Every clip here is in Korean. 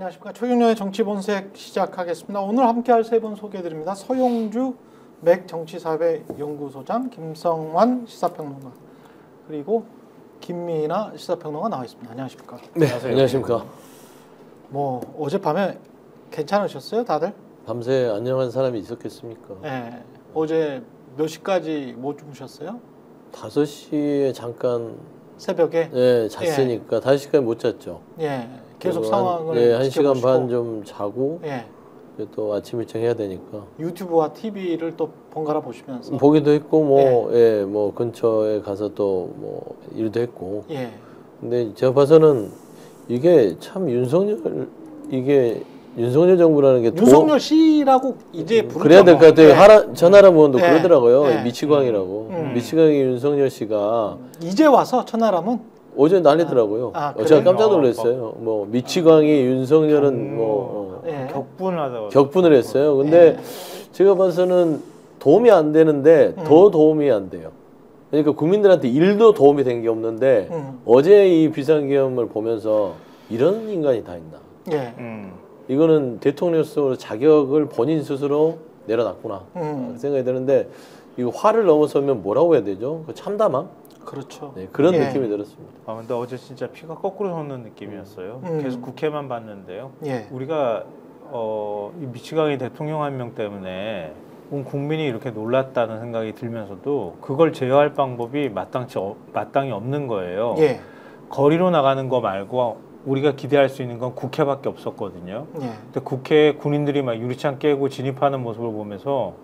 안녕하십니까. 최경련의 정치본색 시작하겠습니다. 오늘 함께할 세 분 소개해드립니다. 서용주 맥정치사회 연구소장, 김성환 시사평론가, 그리고 김미나 시사평론가 나와 있습니다. 안녕하십니까. 네, 안녕하십니까. 뭐 어젯밤에 괜찮으셨어요, 다들? 밤새 안녕한 사람이 있었겠습니까? 네. 어제 몇 시까지 못 주무셨어요? 5시에 잠깐 새벽에? 네, 잤으니까 5시까지 못 잤죠. 예. 계속 상황을 네, 1시간 지켜보시고. 반 좀 자고 예. 또 아침 일정 해야 되니까 유튜브와 TV를 또 번갈아 보시면서 보기도 했고 뭐 근처에 가서 또 뭐 일도 했고. 예. 근데 제가 봐서는 이게 참 윤석열 정부라는 게 윤석열 씨라고 이제 부르죠. 그래야 될 것 같아요. 예. 천하람원도 예. 그러더라고요. 예. 미치광이라고. 미치광이 윤석열 씨가 이제 와서 천하람은 어제 난리더라고요. 제가 깜짝 놀랐어요. 뭐 미치광이 윤석열은 격분을 했어요. 근데 제가 봐서는 도움이 안 되는데 더 도움이 안 돼요. 그러니까 국민들한테 일도 도움이 된 게 없는데 어제 이 비상계엄을 보면서 이런 인간이 다 있나. 예. 이거는 대통령으로 자격을 본인 스스로 내려놨구나 생각이 드는데 이거 화를 넘어서면 뭐라고 해야 되죠? 그 참담함? 그렇죠. 네, 그런 느낌이 들었습니다. 근데 어제 진짜 피가 거꾸로 솟는 느낌이었어요. 계속 국회만 봤는데요. 예. 우리가 이 미치광이 대통령 한 명 때문에 온 국민이 이렇게 놀랐다는 생각이 들면서도 그걸 제어할 방법이 마땅히 없는 거예요. 예. 거리로 나가는 거 말고 우리가 기대할 수 있는 건 국회밖에 없었거든요. 예. 근데 국회에 군인들이 막 유리창 깨고 진입하는 모습을 보면서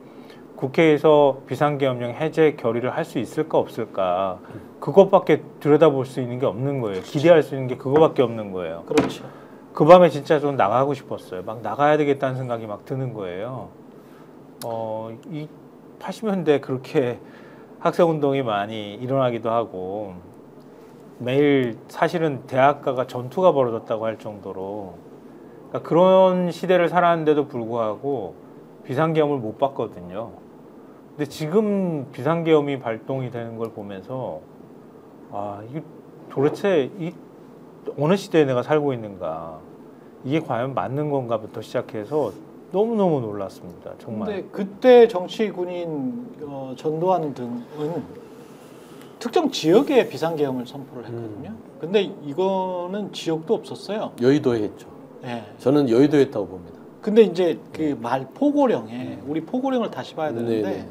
국회에서 비상계엄령 해제 결의를 할 수 있을까 없을까, 그것밖에 들여다볼 수 있는 게 없는 거예요. 기대할 수 있는 게 그거밖에 없는 거예요. 그렇죠. 그 밤에 진짜 좀 나가고 싶었어요. 막 나가야 되겠다는 생각이 막 드는 거예요. 이 80년대 그렇게 학생운동이 많이 일어나기도 하고 매일 사실은 대학가가 전투가 벌어졌다고 할 정도로, 그러니까 그런 시대를 살았는데도 불구하고 비상계엄을 못 봤거든요. 근데 지금 비상계엄이 발동이 되는 걸 보면서 이게 도대체 어느 시대에 내가 살고 있는가, 이게 과연 맞는 건가부터 시작해서 너무너무 놀랐습니다. 정말. 근데 그때 정치 군인 전두환 등은 특정 지역에 비상계엄을 선포를 했거든요. 근데 이거는 지역도 없었어요. 여의도에 했죠. 예. 저는 여의도에 했다고 봅니다. 근데 이제 그 말 포고령에 우리 포고령을 다시 봐야 되는데 네네.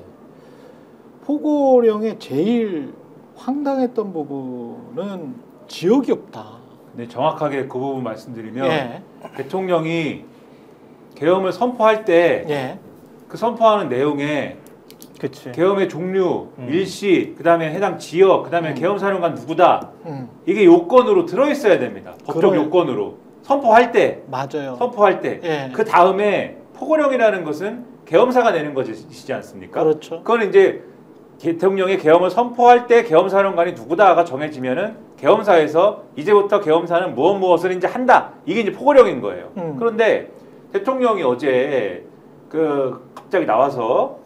포고령에 제일 황당했던 부분은 지역이 없다. 네, 정확하게 그 부분 말씀드리면 예. 대통령이 계엄을 선포할 때 그 선포하는 내용에 그치. 계엄의 종류, 일시, 그다음에 해당 지역, 그다음에 계엄 사령관 누구다. 이게 요건으로 들어 있어야 됩니다. 법적 요건으로. 선포할 때. 맞아요. 선포할 때. 예. 그 다음에 포고령이라는 것은 계엄사가 내는 것이지 않습니까? 그렇죠. 그건 이제 대통령이 계엄을 선포할 때 계엄 사령관이 누구다가 정해지면은 계엄사에서 이제부터 계엄사는 무엇을 이제 한다. 이게 이제 포고령인 거예요. 그런데 대통령이 어제 갑자기 나와서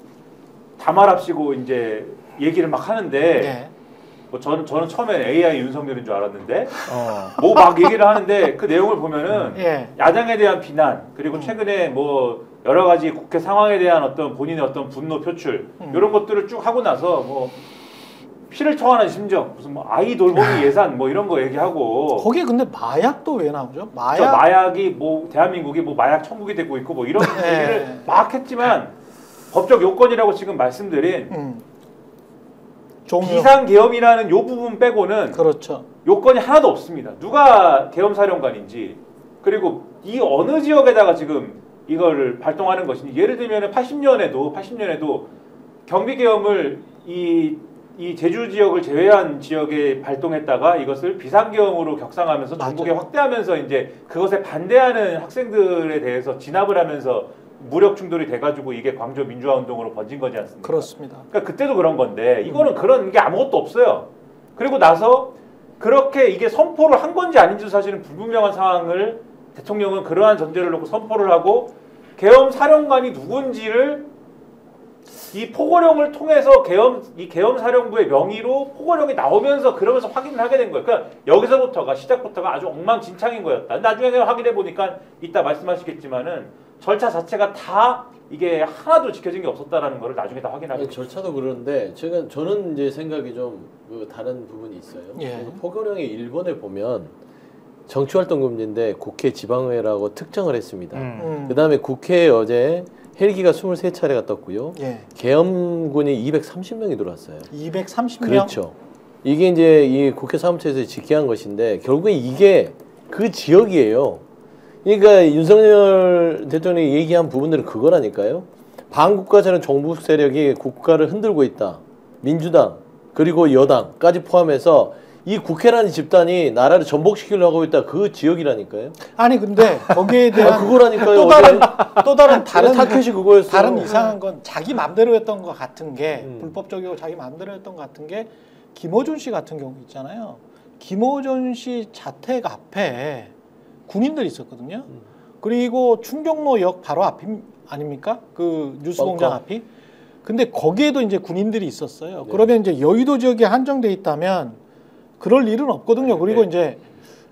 다말합시고 이제 얘기를 막 하는데 뭐 저는 처음에 AI 윤석열인 줄 알았는데 뭐 막 얘기를 하는데 그 내용을 보면은 야당에 대한 비난, 그리고 최근에 뭐 여러 가지 국회 상황에 대한 어떤 본인의 어떤 분노 표출 이런 것들을 쭉 하고 나서 뭐 피를 토하는 심정, 무슨 뭐 아이 돌보기 예산 뭐 이런 거 얘기하고. 거기에 근데 마약도 왜 나오죠? 마약이 뭐 대한민국이 뭐 마약 천국이 되고 있고 뭐 이런 얘기를 막 했지만 법적 요건이라고 지금 말씀드린 비상계엄이라는 요 부분 빼고는 그렇죠. 요건이 하나도 없습니다. 누가 계엄사령관인지, 그리고 이 어느 지역에다가 지금 이걸 발동하는 것인지. 예를 들면 80년에도 경비계엄을 이 제주 지역을 제외한 지역에 발동했다가 이것을 비상계엄으로 격상하면서 전국에 확대하면서 이제 그것에 반대하는 학생들에 대해서 진압을 하면서 무력 충돌이 돼가지고 이게 광주 민주화 운동으로 번진 거지 않습니까? 그렇습니다. 그러니까 그때도 그런 건데 이거는 그런 게 아무것도 없어요. 그리고 나서 그렇게 이게 선포를 한 건지 아닌지도 사실은 불분명한 상황을 대통령은 그러한 전제를 놓고 선포를 하고 계엄 사령관이 누군지를 이 포고령을 통해서 이 계엄사령부의 명의로 포고령이 나오면서 그러면서 확인을 하게 된 거예요. 그러니까 여기서부터가 시작부터가 아주 엉망진창인 거였다. 나중에 확인해 보니까 이따 말씀하시겠지만은 절차 자체가 다 이게 하나도 지켜진 게 없었다라는 거를 나중에 다 확인하게 됐어요. 절차도 그러는데 저는 이제 생각이 좀 다른 부분이 있어요. 예. 포고령의 1번에 보면 정치활동금지인데 국회 지방의회라고 특정을 했습니다. 그다음에 국회에 어제 헬기가 23차례가 떴고요. 예. 계엄군이 230명이 들어왔어요. 230명. 그렇죠. 이게 이제 이 국회 사무처에서 집계한 것인데 결국에 이게 그 지역이에요. 그러니까 윤석열 대통령이 얘기한 부분들은 그거라니까요. 반국가적인 정부 세력이 국가를 흔들고 있다. 민주당 그리고 여당까지 포함해서 이 국회라는 집단이 나라를 전복시키려고 하고 있다. 그 지역이라니까요. 아니 근데 거기에 대한 그거라니까요. 또 다른 타켓이 그거였어. 다른 이상한 건 자기 맘대로였던 것 같은 게 불법적이고 자기 맘대로였던 것 같은 게 김어준 씨 같은 경우 있잖아요. 김어준 씨 자택 앞에 군인들이 있었거든요. 그리고 충정로역 바로 앞 아닙니까? 그 뉴스공장 앞이. 근데 거기에도 이제 군인들이 있었어요. 네. 그러면 이제 여의도 지역에 한정돼 있다면 그럴 일은 없거든요. 그리고 네. 이제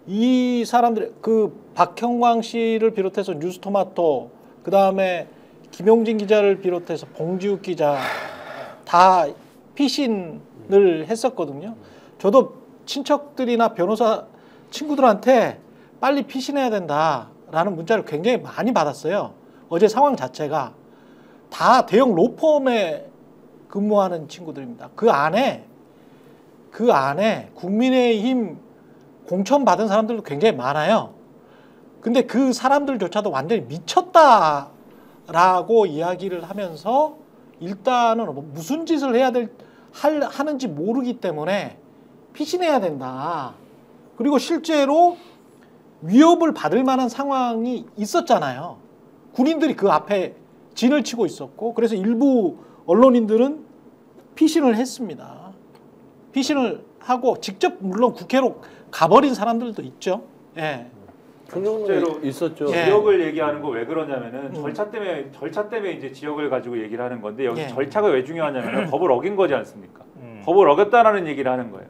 이 사람들 그 박형광 씨를 비롯해서 뉴스토마토 그 다음에 김용진 기자를 비롯해서 봉지욱 기자 다 피신을 했었거든요. 저도 친척들이나 변호사 친구들한테 빨리 피신해야 된다라는 문자를 굉장히 많이 받았어요. 어제 상황 자체가 다 대형 로펌에 근무하는 친구들입니다. 그 안에 국민의힘 공천 받은 사람들도 굉장히 많아요. 근데 그 사람들조차도 완전히 미쳤다라고 이야기를 하면서 일단은 무슨 짓을 하는지 모르기 때문에 피신해야 된다. 그리고 실제로 위협을 받을 만한 상황이 있었잖아요. 군인들이 그 앞에 진을 치고 있었고 그래서 일부 언론인들은 피신을 했습니다. 피신을 하고 직접 물론 국회로 가버린 사람들도 있죠. 예. 실제로 있었죠. 예. 지역을 얘기하는 거 왜 그러냐면은 절차 때문에 이제 지역을 가지고 얘기를 하는 건데 여기 예. 절차가 왜 중요하냐면 법을 어긴 거지 않습니까? 법을 어겼다라는 얘기를 하는 거예요.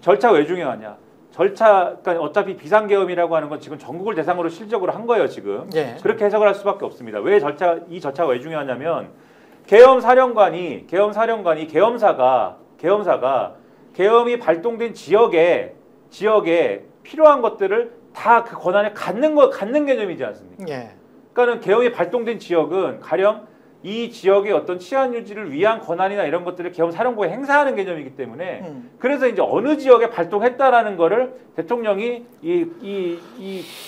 절차가 왜 중요하냐? 그러니까 어차피 비상계엄이라고 하는 건 지금 전국을 대상으로 실적으로 한 거예요, 지금. 예. 그렇게 해석을 할 수밖에 없습니다. 왜 이 절차가 왜 중요하냐면 계엄사령관이 계엄사가 계엄이 발동된 지역에 필요한 것들을 다 그 권한에 갖는 개념이지 않습니까? 예. 그러니까는 계엄이 발동된 지역은 가령 이 지역의 어떤 치안 유지를 위한 권한이나 이런 것들을 계엄사령부에 행사하는 개념이기 때문에 그래서 이제 어느 지역에 발동했다라는 거를 대통령이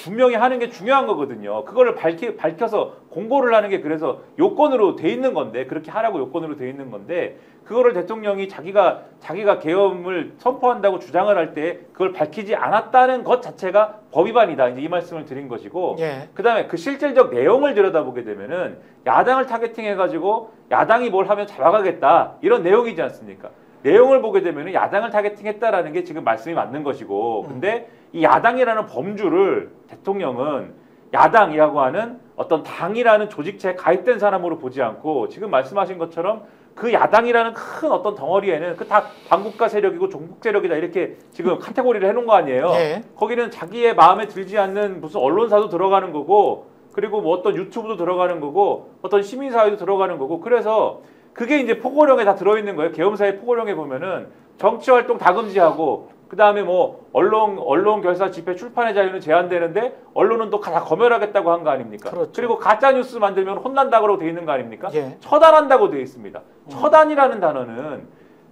분명히 하는 게 중요한 거거든요. 그거를 밝혀서 공고를 하는 게 그래서 요건으로 돼 있는 건데 그렇게 하라고 요건으로 돼 있는 건데 그거를 대통령이 자기가 계엄을 선포한다고 주장을 할 때 그걸 밝히지 않았다는 것 자체가 법 위반이다. 이제 이 말씀을 드린 것이고 예. 그다음에 그 실질적 내용을 들여다보게 되면은 야당을 타겟팅해가지고 야당이 뭘 하면 잡아가겠다 이런 내용이지 않습니까? 내용을 보게 되면은 야당을 타겟팅했다라는 게 지금 말씀이 맞는 것이고 근데 이 야당이라는 범주를 대통령은 야당이라고 하는 어떤 당이라는 조직체에 가입된 사람으로 보지 않고 지금 말씀하신 것처럼 그 야당이라는 큰 어떤 덩어리에는 그 다 반국가 세력이고 종북 세력이다 이렇게 지금 카테고리를 해놓은 거 아니에요. 예. 거기는 자기의 마음에 들지 않는 무슨 언론사도 들어가는 거고 그리고 뭐 어떤 유튜브도 들어가는 거고 어떤 시민사회도 들어가는 거고 그래서 그게 이제 포고령에 다 들어있는 거예요. 계엄사의 포고령에 보면은 정치활동 다 금지하고 그 다음에 뭐 언론 결사 집회 출판의 자유는 제한되는데 언론은 또 다 검열하겠다고 한 거 아닙니까? 그렇죠. 그리고 가짜 뉴스 만들면 혼난다고 돼 있는 거 아닙니까? 예. 처단한다고 돼 있습니다. 처단이라는 단어는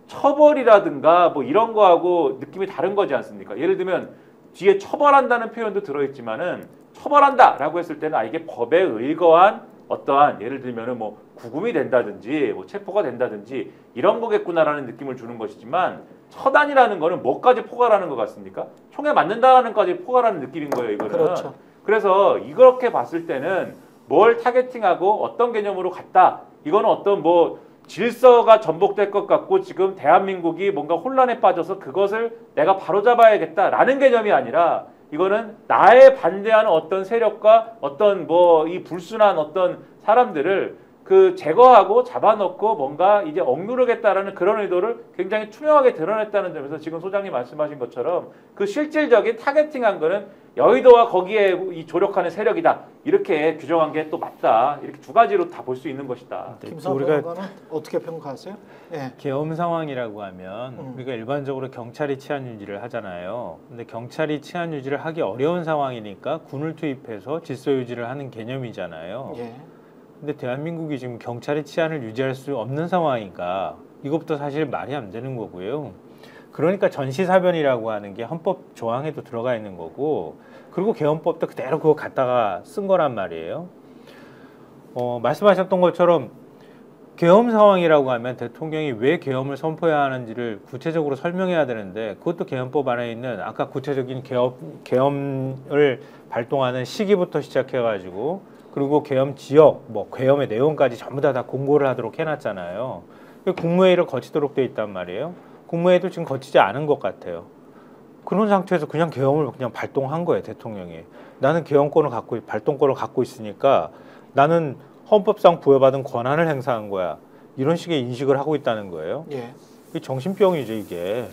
처벌이라든가 뭐 이런 거하고 느낌이 다른 거지 않습니까? 예를 들면 뒤에 처벌한다는 표현도 들어있지만은 처벌한다라고 했을 때는 이게 법에 의거한 어떠한 예를 들면은 뭐 구금이 된다든지 뭐 체포가 된다든지 이런 거겠구나라는 느낌을 주는 것이지만 처단이라는 거는 뭐까지 포괄하는 것 같습니까? 총에 맞는다라는 까지 포괄하는 느낌인 거예요, 이거는. 그렇죠. 그래서 이렇게 봤을 때는 뭘 타겟팅하고 어떤 개념으로 갔다. 이거는 어떤 뭐 질서가 전복될 것 같고 지금 대한민국이 뭔가 혼란에 빠져서 그것을 내가 바로잡아야겠다라는 개념이 아니라 이거는 나에 반대하는 어떤 세력과 어떤 뭐 이 불순한 어떤 사람들을 그 제거하고 잡아놓고 뭔가 이제 억누르겠다라는 그런 의도를 굉장히 투명하게 드러냈다는 점에서 지금 소장님 말씀하신 것처럼 그 실질적인 타겟팅한 거는 여의도와 거기에 이 조력하는 세력이다 이렇게 규정한 게 또 맞다 이렇게 두 가지로 다 볼 수 있는 것이다. 김성환 우리가 평론가는 어떻게 평가하세요? 예. 계엄 상황이라고 하면 우리가 일반적으로 경찰이 치안 유지를 하잖아요. 근데 경찰이 치안 유지를 하기 어려운 상황이니까 군을 투입해서 질서 유지를 하는 개념이잖아요. 예. 근데 대한민국이 지금 경찰이 치안을 유지할 수 없는 상황이니까 이것부터 사실 말이 안 되는 거고요. 그러니까 전시사변이라고 하는 게 헌법 조항에도 들어가 있는 거고 그리고 계엄법도 그대로 그거 갖다가 쓴 거란 말이에요. 말씀하셨던 것처럼 계엄 상황이라고 하면 대통령이 왜 계엄을 선포해야 하는지를 구체적으로 설명해야 되는데 그것도 계엄법 안에 있는 아까 구체적인 계엄을 발동하는 시기부터 시작해가지고 그리고 계엄 지역, 뭐 계엄의 내용까지 전부 다 공고를 하도록 해놨잖아요. 국무회의를 거치도록 돼 있단 말이에요. 국무회의도 지금 거치지 않은 것 같아요. 그런 상태에서 그냥 계엄을 그냥 발동한 거예요, 대통령이. 나는 계엄권을 발동권을 갖고 있으니까 나는 헌법상 부여받은 권한을 행사한 거야. 이런 식의 인식을 하고 있다는 거예요. 예. 이게 정신병이죠, 이게.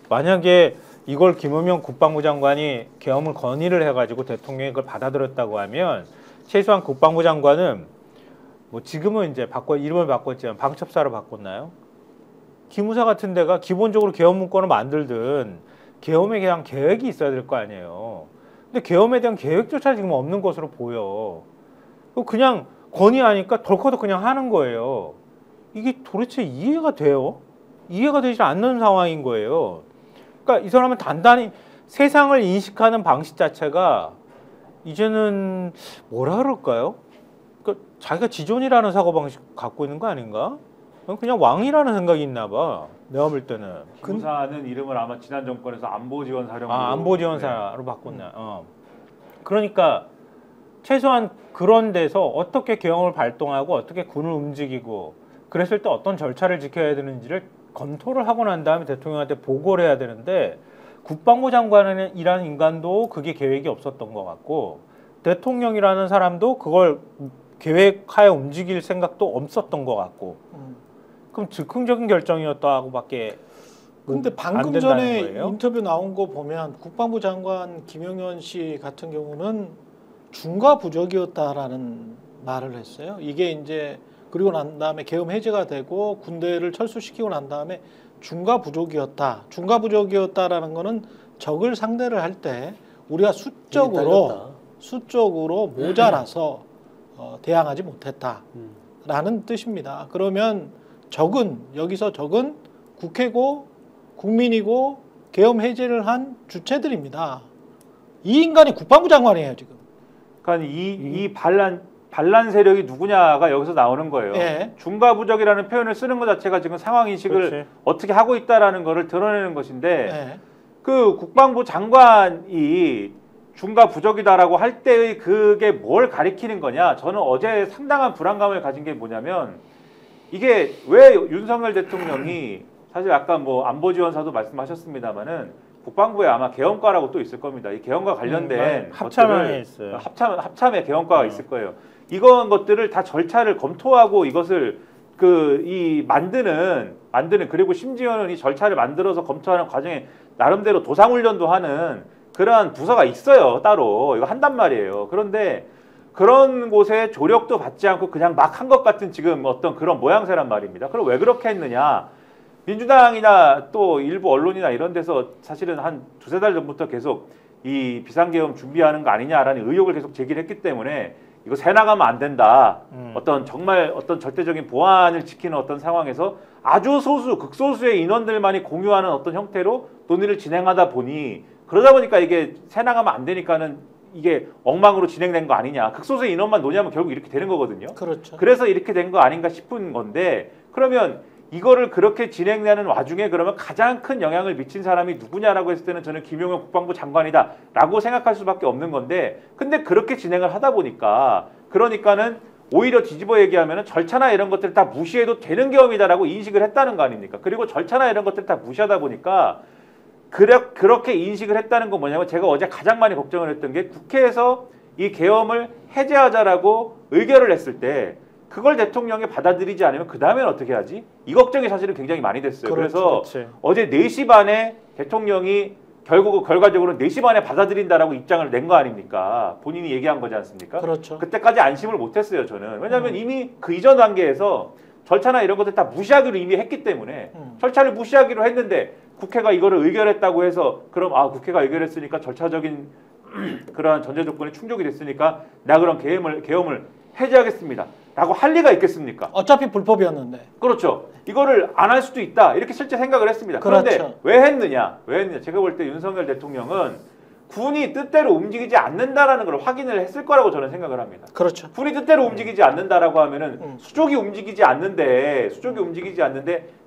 만약에 이걸 김은명 국방부 장관이 계엄을 건의를 해가지고 대통령이 그걸 받아들였다고 하면 최소한 국방부 장관은 뭐 지금은 이제 이름을 바꿨지만 방첩사로 바꿨나요? 기무사 같은 데가 기본적으로 계엄 문건을 만들든 계엄에 대한 계획이 있어야 될 거 아니에요. 근데 계엄에 대한 계획조차 지금 없는 것으로 보여. 그냥 건의하니까 덜커덕 그냥 하는 거예요. 이게 도대체 이해가 돼요? 이해가 되지 않는 상황인 거예요. 그러니까 이 사람은 단단히 세상을 인식하는 방식 자체가 이제는 뭐라 그럴까요? 그러니까 자기가 지존이라는 사고방식 갖고 있는 거 아닌가? 그냥 왕이라는 생각이 있나 봐. 내가 볼 때는. 군사는 이름을 아마 지난 정권에서 안보지원사령부 안보지원사로 바꿨나. 그러니까 최소한 그런 데서 어떻게 계엄을 발동하고 어떻게 군을 움직이고 그랬을 때 어떤 절차를 지켜야 되는지를 검토를 하고 난 다음에 대통령한테 보고를 해야 되는데 국방부 장관이라는 인간도 그게 계획이 없었던 것 같고 대통령이라는 사람도 그걸 계획하에 움직일 생각도 없었던 것 같고 그럼 즉흥적인 결정이었다고밖에 근데 방금 전에 인터뷰 나온 거 보면 국방부 장관 김영현 씨 같은 경우는 중과 부적이었다라는 말을 했어요. 이게 이제 그리고 난 다음에 계엄 해제가 되고 군대를 철수시키고 난 다음에 중과 부족이었다. 중과 부족이었다라는 거는 적을 상대를 할 때 우리가 수적으로 모자라서 대항하지 못했다라는 뜻입니다. 그러면 여기서 적은 국회고 국민이고 계엄 해제를 한 주체들입니다. 이 인간이 국방부 장관이에요 지금. 그러니까 이 반란 세력이 누구냐가 여기서 나오는 거예요. 예. 중과부적이라는 표현을 쓰는 것 자체가 지금 상황 인식을 그렇지. 어떻게 하고 있다라는 것을 드러내는 것인데 예. 그 국방부 장관이 중과부적이다라고 할 때의 그게 뭘 가리키는 거냐? 저는 어제 상당한 불안감을 가진 게 뭐냐면 이게 왜 윤석열 대통령이 사실 아까 뭐 안보지원사도 말씀하셨습니다마는 국방부에 아마 계엄과라고 또 있을 겁니다. 이 계엄과 관련된 합참에 있어요. 합참에 계엄과가 있을 거예요. 이런 것들을 다 절차를 검토하고 이것을 만드는 그리고 심지어는 이 절차를 만들어서 검토하는 과정에 나름대로 도상훈련도 하는 그러한 부서가 있어요. 따로 이거 한단 말이에요. 그런데 그런 곳에 조력도 받지 않고 그냥 막 한 것 같은 지금 어떤 그런 모양새란 말입니다. 그럼 왜 그렇게 했느냐? 민주당이나 또 일부 언론이나 이런 데서 사실은 한 두세 달 전부터 계속 이 비상계엄 준비하는 거 아니냐라는 의혹을 계속 제기를 했기 때문에 이거 새 나가면 안 된다. 어떤 절대적인 보안을 지키는 어떤 상황에서 아주 극소수의 인원들만이 공유하는 어떤 형태로 논의를 진행하다 보니 그러다 보니까 이게 새 나가면 안 되니까는 이게 엉망으로 진행된 거 아니냐. 극소수의 인원만 논의하면 결국 이렇게 되는 거거든요. 그렇죠. 그래서 이렇게 된 거 아닌가 싶은 건데 그러면 이거를 그렇게 진행되는 와중에 그러면 가장 큰 영향을 미친 사람이 누구냐라고 했을 때는 저는 김용현 국방부 장관이다라고 생각할 수밖에 없는 건데 근데 그렇게 진행을 하다 보니까 그러니까는 오히려 뒤집어 얘기하면은 절차나 이런 것들을 다 무시해도 되는 계엄이다라고 인식을 했다는 거 아닙니까? 그리고 절차나 이런 것들을 다 무시하다 보니까 그렇게 인식을 했다는 건 뭐냐면 제가 어제 가장 많이 걱정을 했던 게 국회에서 이 계엄을 해제하자라고 의결을 했을 때 그걸 대통령이 받아들이지 않으면 그 다음엔 어떻게 하지? 이 걱정이 사실은 굉장히 많이 됐어요. 그래서 그렇지. 어제 4시 반에 대통령이 결과적으로 4시 반에 받아들인다라고 입장을 낸 거 아닙니까? 본인이 얘기한 거지 않습니까? 그렇죠. 그때까지 안심을 못했어요, 저는. 왜냐하면 이미 그 이전 단계에서 절차나 이런 것들 다 무시하기로 이미 했기 때문에 절차를 무시하기로 했는데 국회가 이거를 의결했다고 해서 그럼 국회가 의결했으니까 절차적인 그러한 전제 조건이 충족이 됐으니까 나 그럼 계엄을 해제하겠습니다. 라고 할 리가 있겠습니까? 어차피 불법이었는데. 그렇죠. 이거를 안 할 수도 있다. 이렇게 실제 생각을 했습니다. 그런데 그렇죠. 왜 했느냐? 제가 볼 때 윤석열 대통령은 군이 뜻대로 움직이지 않는다라는 걸 확인을 했을 거라고 저는 생각을 합니다. 그렇죠. 군이 뜻대로 움직이지 않는다라고 하면은 수족이 움직이지 않는데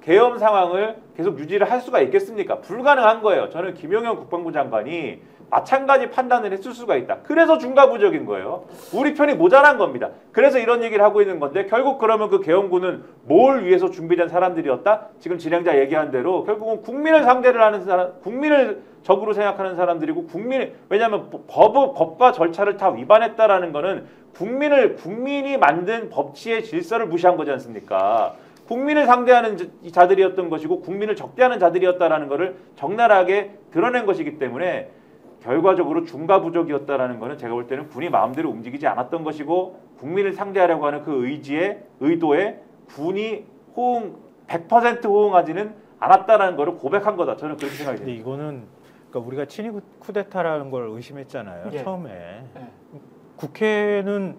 계엄 상황을 계속 유지를 할 수가 있겠습니까? 불가능한 거예요. 저는 김용현 국방부 장관이 마찬가지 판단을 했을 수가 있다. 그래서 중과부적인 거예요. 우리 편이 모자란 겁니다. 그래서 이런 얘기를 하고 있는 건데 결국 그러면 그 계엄군은 뭘 위해서 준비된 사람들이었다? 지금 진행자 얘기한 대로 결국은 국민을 상대를 하는 사람, 국민을 적으로 생각하는 사람들이고 왜냐하면 법과 절차를 다 위반했다라는 거는 국민이 만든 법치의 질서를 무시한 거지 않습니까? 국민을 상대하는 자들이었던 것이고 국민을 적대하는 자들이었다라는 것을 적나라하게 드러낸 것이기 때문에 결과적으로 중과부적이었다라는 것은 제가 볼 때는 군이 마음대로 움직이지 않았던 것이고 국민을 상대하려고 하는 그 의도에 군이 100% 호응하지는 않았다라는 것을 고백한 거다. 저는 그렇게 생각이 근데 됩니다. 이거는 그러니까 우리가 친위 쿠데타라는 걸 의심했잖아요. 예. 처음에. 예. 국회는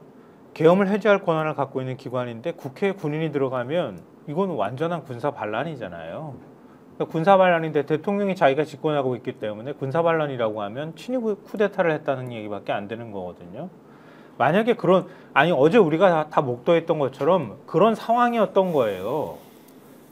계엄을 해제할 권한을 갖고 있는 기관인데 국회에 군인이 들어가면 이건 완전한 군사 반란이잖아요. 그러니까 군사 반란인데 대통령이 자기가 집권하고 있기 때문에 군사 반란이라고 하면 친위 쿠데타를 했다는 얘기밖에 안 되는 거거든요. 만약에 어제 우리가 다 목도했던 것처럼 그런 상황이었던 거예요.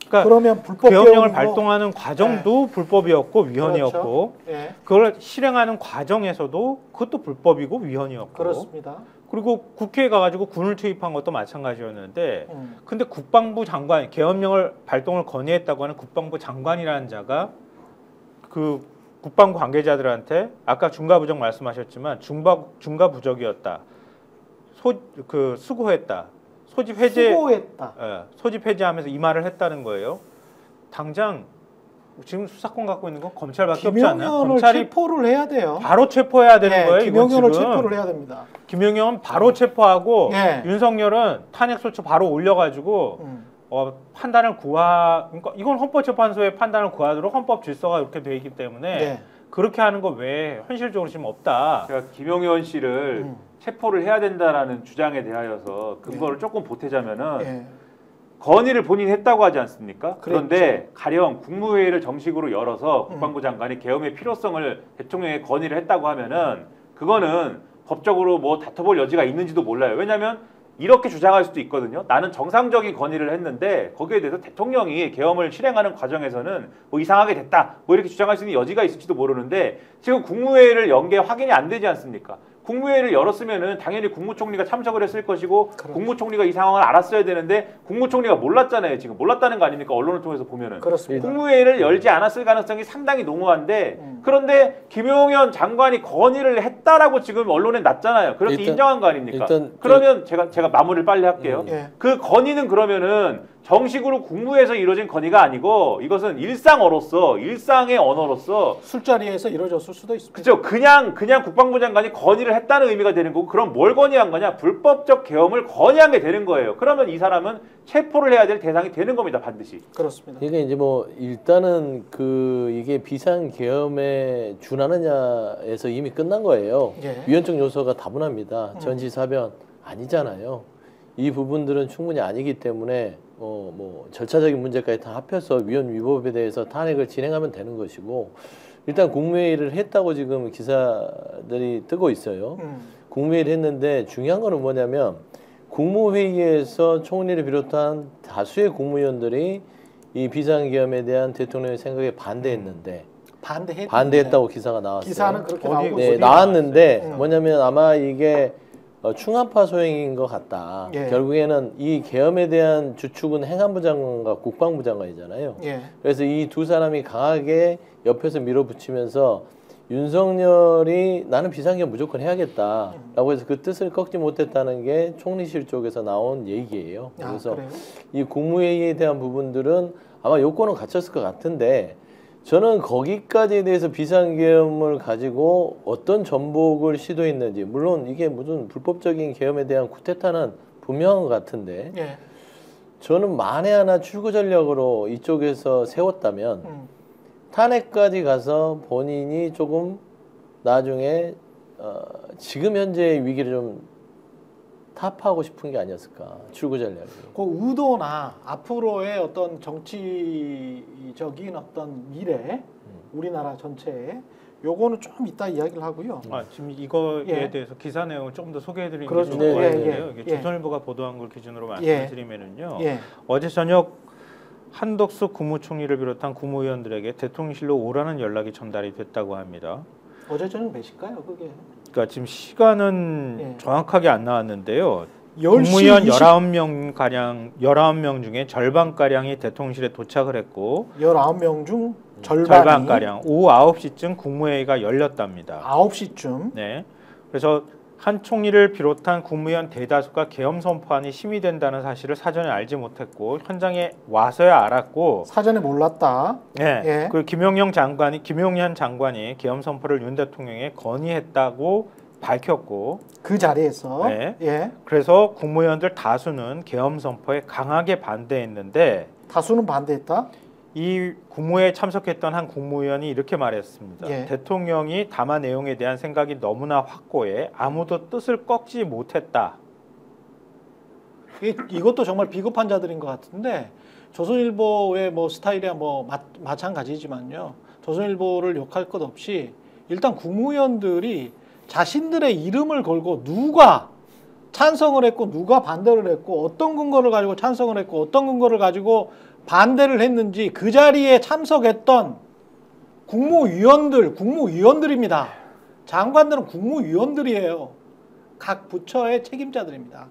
그러니까 그러면 불법 계엄령을 발동하는 과정도 불법이었고 위헌이었고 그렇죠. 예. 그걸 실행하는 과정에서도 그것도 불법이고 위헌이었고 그렇습니다. 그리고 국회에 가가지고 군을 투입한 것도 마찬가지였는데 근데 국방부 장관 계엄령을 발동을 건의했다고 하는 국방부 장관이라는 자가 그 국방부 관계자들한테 아까 중과부적 말씀하셨지만 중과부적이었다. 수고했다. 소집 수고했다. 소집 해제하면서 이 말을 했다는 거예요. 당장 지금 수사권 갖고 있는 건 검찰밖에 없지 않나요? 김용현을 검찰이 체포를 해야 돼요. 바로 체포해야 되는 예, 거예요. 김용현을 이건 지금. 체포를 해야 됩니다. 김용현 바로 체포하고 예. 윤석열은 탄핵소추 바로 올려가지고 판단을 그러니까 이건 헌법재판소의 판단을 구하도록 헌법 질서가 이렇게 돼 있기 때문에 네. 그렇게 하는 거 외에 현실적으로 지금 없다. 제가 김용현 씨를 체포를 해야 된다라는 주장에 대하여서 근거를 조금 보태자면은 예. 건의를 본인이 했다고 하지 않습니까? 그런데 그랬죠. 가령 국무회의를 정식으로 열어서 국방부 장관이 계엄의 필요성을 대통령에 건의를 했다고 하면은 그거는 법적으로 뭐 다퉈볼 여지가 있는지도 몰라요. 왜냐하면 이렇게 주장할 수도 있거든요. 나는 정상적인 건의를 했는데 거기에 대해서 대통령이 계엄을 실행하는 과정에서는 뭐 이상하게 됐다. 뭐 이렇게 주장할 수 있는 여지가 있을지도 모르는데 지금 국무회의를 연 게 확인이 안 되지 않습니까? 국무회의를 열었으면은 당연히 국무총리가 참석을 했을 것이고 그렇죠. 국무총리가 이 상황을 알았어야 되는데 국무총리가 몰랐잖아요. 지금 몰랐다는 거 아닙니까? 언론을 통해서 보면은. 그렇습니다. 국무회의를 열지 않았을 가능성이 상당히 농후한데 그런데 김용현 장관이 건의를 했다라고 지금 언론에 났잖아요. 그렇게 인정한 거 아닙니까? 그러면 제가 마무리를 빨리 할게요. 예. 그 건의는 그러면은 정식으로 국무회에서 이루어진 건의가 아니고 이것은 일상의 언어로서 술자리에서 이루어졌을 수도 있습니다. 그죠? 그냥 국방부 장관이 건의를 했다는 의미가 되는 거고 그럼 뭘 건의한 거냐? 불법적 계엄을 건의한 게 되는 거예요. 그러면 이 사람은 체포를 해야 될 대상이 되는 겁니다. 반드시. 그렇습니다. 이게 이제 뭐 일단은 이게 비상 계엄에 준하느냐에서 이미 끝난 거예요. 예. 위헌적 요소가 다분합니다. 전시사변 아니잖아요. 이 부분들은 충분히 아니기 때문에 뭐 절차적인 문제까지 다 합해서 위헌 위법에 대해서 탄핵을 진행하면 되는 것이고 일단 국무회의를 했다고 지금 기사들이 뜨고 있어요. 국무회의를 했는데 중요한 거는 뭐냐면 국무회의에서 총리를 비롯한 다수의 국무위원들이 이 비상계엄에 대한 대통령의 생각에 반대했는데 반대했다고 기사가 나왔어요. 기사는 그렇게 나오고 네, 있습니다. 나왔는데 뭐냐면 아마 이게 충합파 소행인 것 같다. 예. 결국에는 이 계엄에 대한 주축은 행안부 장관과 국방부 장관이잖아요. 예. 그래서 이 두 사람이 강하게 옆에서 밀어붙이면서 윤석열이 나는 비상계엄 무조건 해야겠다라고 해서 그 뜻을 꺾지 못했다는 게 총리실 쪽에서 나온 얘기예요. 그래서 그래요? 이 국무회의에 대한 부분들은 아마 요건은 갖췄을 것 같은데 저는 거기까지에 대해서 비상계엄을 가지고 어떤 전복을 시도했는지 물론 이게 무슨 불법적인 계엄에 대한 쿠데타는 분명한 것 같은데 예. 저는 만에 하나 출구 전략으로 이쪽에서 세웠다면 탄핵까지 가서 본인이 조금 나중에 지금 현재의 위기를 좀 타파하고 싶은 게 아니었을까 출구 전략이. 그 의도나 앞으로의 어떤 정치적인 어떤 미래 우리나라 전체에 요거는 좀 이따 이야기를 하고요. 지금 이거에 예. 대해서 기사 내용을 조금 더 소개해드리는 그렇죠. 게 좋을 것 예, 같은데요. 예, 이게 예. 조선일보가 보도한 걸 기준으로 말씀을 드리면은요. 예. 어제 저녁 한덕수 국무총리를 비롯한 국무위원들에게 대통령실로 오라는 연락이 전달이 됐다고 합니다. 어제 저녁 몇 시일까요, 그게? 그러니까 지금 시간은 예. 정확하게 안 나왔는데요. 10시 국무위원 20 19명 가량 19명 중에 절반 가량이 대통령실에 도착을 했고 19명 중 절반이 절반 가량 오후 9시쯤 국무회의가 열렸답니다. 9시쯤. 네. 그래서 한 총리를 비롯한 국무위원 대다수가 계엄 선포안이 심의된다는 사실을 사전에 알지 못했고 현장에 와서야 알았고 사전에 몰랐다. 네. 예. 그 김용현 장관이 계엄 선포를 윤 대통령에 건의했다고 밝혔고 그 자리에서 네. 예. 그래서 국무위원들 다수는 계엄 선포에 강하게 반대했는데 다수는 반대했다. 이 국무회에 참석했던 한 국무위원이 이렇게 말했습니다. 예. 대통령이 담화 내용에 대한 생각이 너무나 확고해 아무도 뜻을 꺾지 못했다. 이것도 정말 비겁한 자들인 것 같은데 조선일보의 뭐 스타일이야 뭐 마찬가지지만요. 조선일보를 욕할 것 없이 일단 국무위원들이 자신들의 이름을 걸고 누가 찬성을 했고 누가 반대를 했고 어떤 근거를 가지고 찬성을 했고 어떤 근거를 가지고 반대를 했는지 그 자리에 참석했던 국무위원들입니다. 장관들은 국무위원들이에요. 각 부처의 책임자들입니다.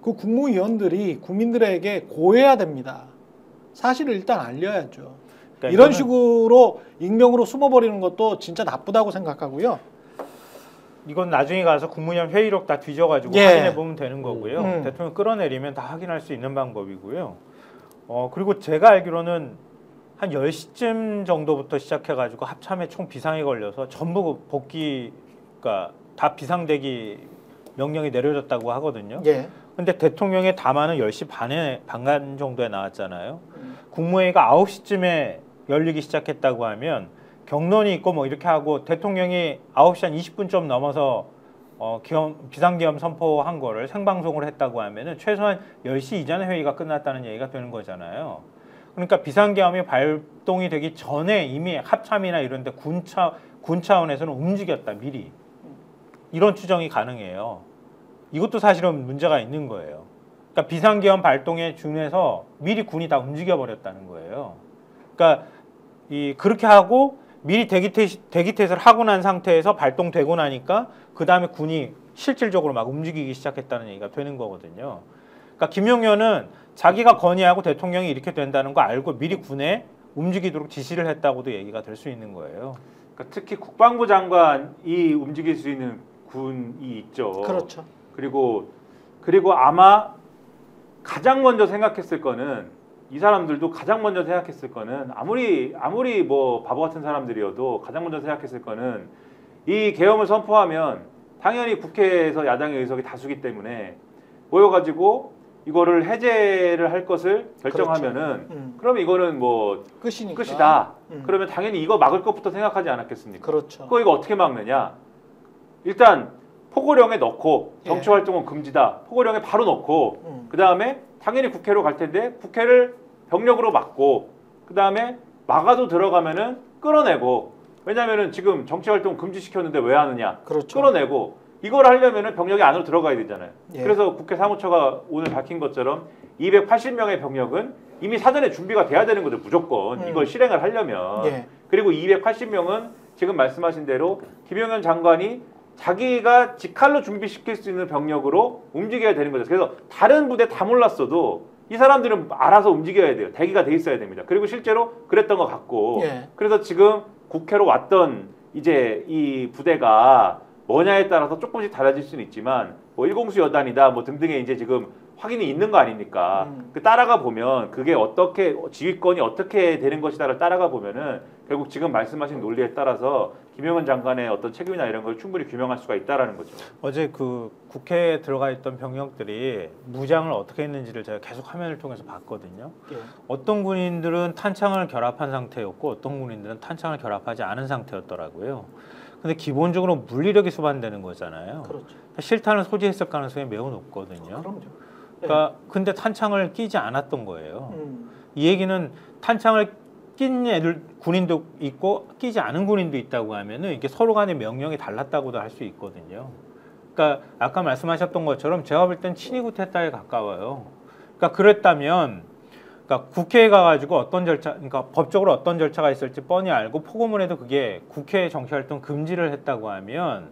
그 국무위원들이 국민들에게 고해야 됩니다. 사실을 일단 알려야죠. 그러니까 이런 식으로 익명으로 숨어버리는 것도 진짜 나쁘다고 생각하고요. 이건 나중에 가서 국무위원 회의록 다 뒤져가지고 예. 확인해 보면 되는 거고요. 음. 대통령 끌어내리면 다 확인할 수 있는 방법이고요. 그리고 제가 알기로는 한 10시쯤 정도부터 시작해가지고 합참에 총 비상이 걸려서 전부 복귀가 다 비상대기 명령이 내려졌다고 하거든요. 예. 근데 대통령의 담화는 10시 반간 정도에 나왔잖아요. 국무회의가 9시쯤에 열리기 시작했다고 하면 경론이 있고 뭐 이렇게 하고 대통령이 9시 한 20분쯤 넘어서 비상계엄 선포한 거를 생방송을 했다고 하면은 최소한 10시 이전에 회의가 끝났다는 얘기가 되는 거잖아요. 그러니까 비상계엄이 발동이 되기 전에 이미 합참이나 이런 데 군 차원에서는 움직였다 미리. 이런 추정이 가능해요. 이것도 사실은 문제가 있는 거예요. 그러니까 비상계엄 발동에 준해서 미리 군이 다 움직여 버렸다는 거예요. 그러니까 그렇게 하고 미리 대기태세를 하고 난 상태에서 발동되고 나니까 그 다음에 군이 실질적으로 막 움직이기 시작했다는 얘기가 되는 거거든요. 그러니까 김용현은 자기가 건의하고 대통령이 이렇게 된다는 거 알고 미리 군에 움직이도록 지시를 했다고도 얘기가 될 수 있는 거예요. 그러니까 특히 국방부 장관이 움직일 수 있는 군이 있죠. 그렇죠. 그리고 아마 가장 먼저 생각했을 거는 이 사람들도 가장 먼저 생각했을 거는 아무리 뭐 바보 같은 사람들이어도 가장 먼저 생각했을 거는 이 계엄을 선포하면 당연히 국회에서 야당의 의석이 다수기 때문에 모여가지고 이거를 해제를 할 것을 결정하면은 그렇죠. 그러면 이거는 뭐 끝이니까. 끝이다. 그러면 당연히 이거 막을 것부터 생각하지 않았겠습니까? 그렇죠. 이거 어떻게 막느냐? 일단 포고령에 넣고 정치 예. 활동은 금지다. 포고령에 바로 넣고 그 다음에 당연히 국회로 갈 텐데 국회를 병력으로 막고 그 다음에 막아도 들어가면은 끌어내고 왜냐면은 지금 정치 활동 금지시켰는데 왜 하느냐? 그렇죠. 끌어내고 이걸 하려면은 병력이 안으로 들어가야 되잖아요. 예. 그래서 국회 사무처가 오늘 밝힌 것처럼 280명의 병력은 이미 사전에 준비가 돼야 되는 거죠. 무조건 이걸 실행을 하려면. 예. 그리고 280명은 지금 말씀하신 대로 김용현 장관이 자기가 직할로 준비시킬 수 있는 병력으로 움직여야 되는 거죠. 그래서 다른 부대 다 몰랐어도 이 사람들은 알아서 움직여야 돼요. 대기가 돼 있어야 됩니다. 그리고 실제로 그랬던 것 같고 예. 그래서 지금 국회로 왔던 이제 이 부대가 뭐냐에 따라서 조금씩 달라질 수는 있지만 뭐 일공수 여단이다 뭐 등등의 이제 지금 확인이 있는 거 아닙니까? 그 따라가 보면 그게 어떻게 지휘권이 어떻게 되는 것이다를 따라가 보면은 결국 지금 말씀하신 논리에 따라서 김영현 장관의 어떤 책임이나 이런 걸 충분히 규명할 수가 있다라는 거죠. 어제 그 국회에 들어가 있던 병력들이 무장을 어떻게 했는지를 제가 계속 화면을 통해서 봤거든요. 예. 어떤 군인들은 탄창을 결합한 상태였고 어떤 군인들은 탄창을 결합하지 않은 상태였더라고요. 근데 기본적으로 물리력이 수반되는 거잖아요. 그렇죠. 실탄을 소지했을 가능성이 매우 높거든요. 그럼요. 그러니까 근데 탄창을 끼지 않았던 거예요. 이 얘기는 탄창을 낀 애들 군인도 있고 끼지 않은 군인도 있다고 하면은 이게 서로 간의 명령이 달랐다고도 할 수 있거든요. 그러니까 아까 말씀하셨던 것처럼 제가 볼 땐 친위 구테타에 가까워요. 그러니까 그랬다면 그러니까 국회에 가가지고 어떤 절차, 그러니까 법적으로 어떤 절차가 있을지 뻔히 알고 포고문에도 그게 국회 정치활동 금지를 했다고 하면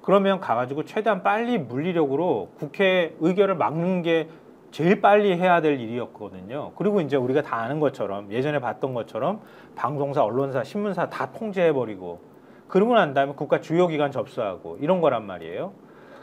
그러면 가가지고 최대한 빨리 물리력으로 국회 의결을 막는 게 제일 빨리 해야 될 일이었거든요. 그리고 이제 우리가 다 아는 것처럼 예전에 봤던 것처럼 방송사, 언론사, 신문사 다 통제해버리고 그러고 난 다음에 국가 주요 기관 접수하고 이런 거란 말이에요.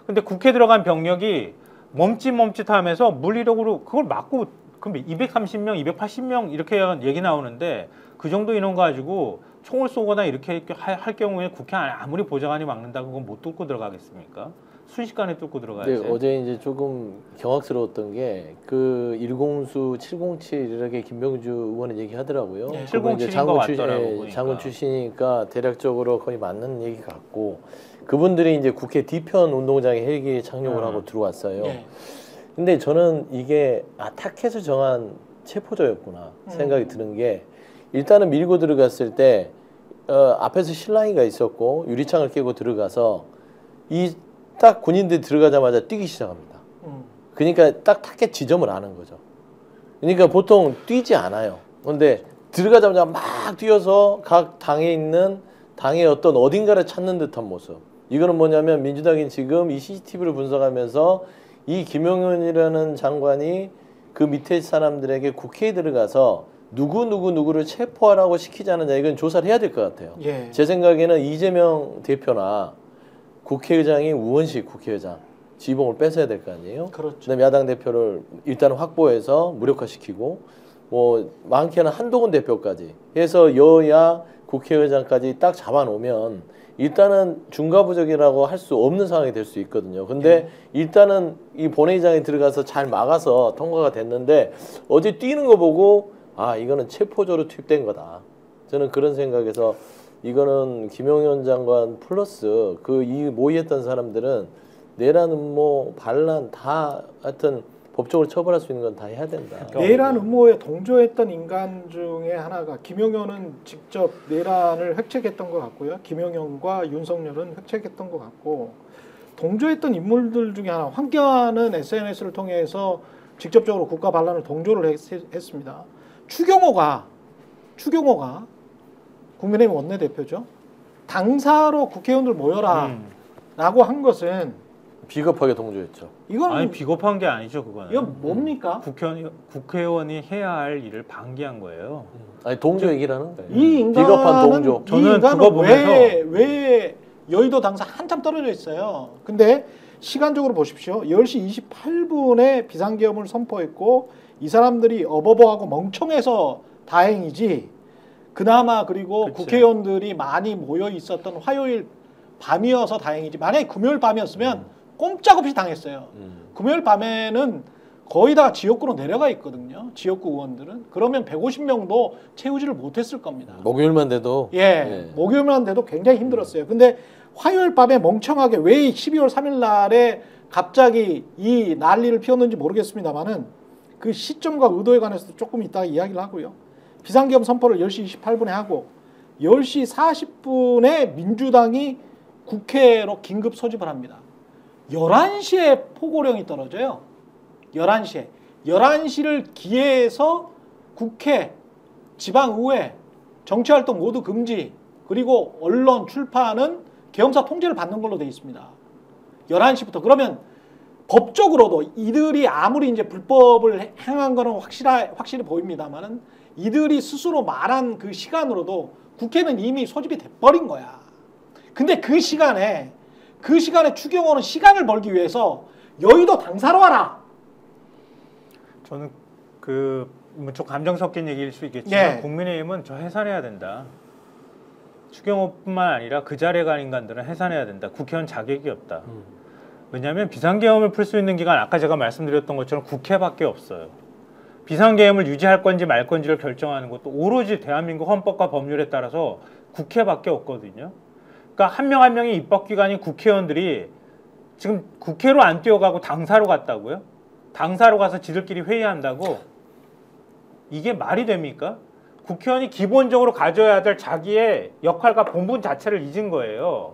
근데 국회 들어간 병력이 멈칫멈칫하면서 물리력으로 그걸 막고 그럼 230명, 280명 이렇게 얘기 나오는데 그 정도 인원 가지고 총을 쏘거나 이렇게 할 경우에 국회 안에 아무리 보좌관이 막는다고 그건 못 뚫고 들어가겠습니까? 순식간에 뚫고 들어가야지. 네, 어제 이제 조금 경악스러웠던 게 그 1공수 707 이렇게 김병주 의원은 얘기하더라고요. 네, 그분 이제 707인 거 맞더라고 보니까. 장군 출신이니까 대략적으로 거의 맞는 얘기 같고 그분들이 이제 국회 뒤편 운동장에 헬기 착륙을 하고 들어왔어요. 네. 근데 저는 이게 타켓을 정한 체포자였구나 생각이 드는 게 일단은 밀고 들어갔을 때 앞에서 실랑이가 있었고 유리창을 깨고 들어가서 이 딱 군인들이 들어가자마자 뛰기 시작합니다. 그러니까 딱 타켓 지점을 아는 거죠. 그러니까 보통 뛰지 않아요. 그런데 들어가자마자 막 뛰어서 각 당에 있는 당의 어떤 어딘가를 찾는 듯한 모습. 이거는 뭐냐면 민주당이 지금 이 CCTV를 분석하면서 이 김용현이라는 장관이 그 밑에 사람들에게 국회에 들어가서 누구를 체포하라고 시키지 않느냐 이건 조사를 해야 될 것 같아요. 예. 제 생각에는 이재명 대표나 국회의장이 우원식 국회의장 지휘봉을 뺏어야 될 거 아니에요. 그렇죠. 그다음에 야당 대표를 일단 확보해서 무력화시키고 뭐 많게는 한동훈 대표까지 해서 여야 국회의장까지 딱 잡아놓으면 일단은 중과부적이라고 할 수 없는 상황이 될 수 있거든요. 근데 일단은 이 본회의장에 들어가서 잘 막아서 통과가 됐는데 어제 뛰는 거 보고 아 이거는 체포조로 투입된 거다. 저는 그런 생각에서 이거는 김용현 장관 플러스 그 이 모의했던 사람들은 내란 음모 반란 다 하여튼 법적으로 처벌할 수 있는 건 다 해야 된다. 내란 음모에 동조했던 인간 중에 하나가 김용현은 직접 내란을 획책했던 것 같고요. 김용현과 윤석열은 획책했던 것 같고 동조했던 인물들 중에 하나 황교안은 SNS를 통해서 직접적으로 국가 반란을 동조를 했습니다. 추경호가 국민의힘 원내대표죠. 당사로 국회의원들 모여라 라고 한 것은 비겁하게 동조했죠. 이건 아니 비겁한 게 아니죠 그거는. 이건 뭡니까? 국회의원이 해야 할 일을 방기한 거예요. 아니 동조 얘기를 하는 거예요. 이 인간은 비겁한 동조. 저는 그거 보면서 왜 여의도 당사 한참 떨어져 있어요. 근데 시간적으로 보십시오. 10시 28분에 비상계엄을 선포했고 이 사람들이 어버버하고 멍청해서 다행이지. 그나마 그리고 그치. 국회의원들이 많이 모여 있었던 화요일 밤이어서 다행이지. 만약에 금요일 밤이었으면 꼼짝없이 당했어요. 금요일 밤에는 거의 다 지역구로 내려가 있거든요. 지역구 의원들은. 그러면 150명도 채우지를 못했을 겁니다. 목요일만 돼도 목요일만 돼도 굉장히 힘들었어요. 근데 화요일 밤에 멍청하게 왜 12월 3일 날에 갑자기 이 난리를 피웠는지 모르겠습니다만은 그 시점과 의도에 관해서도 조금 이따가 이야기를 하고요. 비상계엄 선포를 10시 28분에 하고 10시 40분에 민주당이 국회로 긴급 소집을 합니다. 11시에 포고령이 떨어져요. 11시에. 11시를 기해서 국회, 지방의회, 정치활동 모두 금지, 그리고 언론, 출판은 계엄사 통제를 받는 걸로 되어 있습니다. 11시부터. 그러면 법적으로도 이들이 아무리 이제 불법을 행한 거는 확실히 보입니다만은 이들이 스스로 말한 그 시간으로도 국회는 이미 소집이 돼버린 거야. 근데 그 시간에 추경호는 시간을 벌기 위해서 여의도 당사로 와라. 저는 좀 감정 섞인 얘기일 수 있겠지만 예. 국민의힘은 저 해산해야 된다. 추경호뿐만 아니라 그 자리에 간 인간들은 해산해야 된다. 국회의원 자격이 없다. 왜냐하면 비상계엄을 풀 수 있는 기간 아까 제가 말씀드렸던 것처럼 국회밖에 없어요. 비상계엄을 유지할 건지 말 건지를 결정하는 것도 오로지 대한민국 헌법과 법률에 따라서 국회밖에 없거든요. 그러니까 한 명 한 명이 입법기관인 국회의원들이 지금 국회로 안 뛰어가고 당사로 갔다고요? 당사로 가서 지들끼리 회의한다고? 이게 말이 됩니까? 국회의원이 기본적으로 가져야 될 자기의 역할과 본분 자체를 잊은 거예요.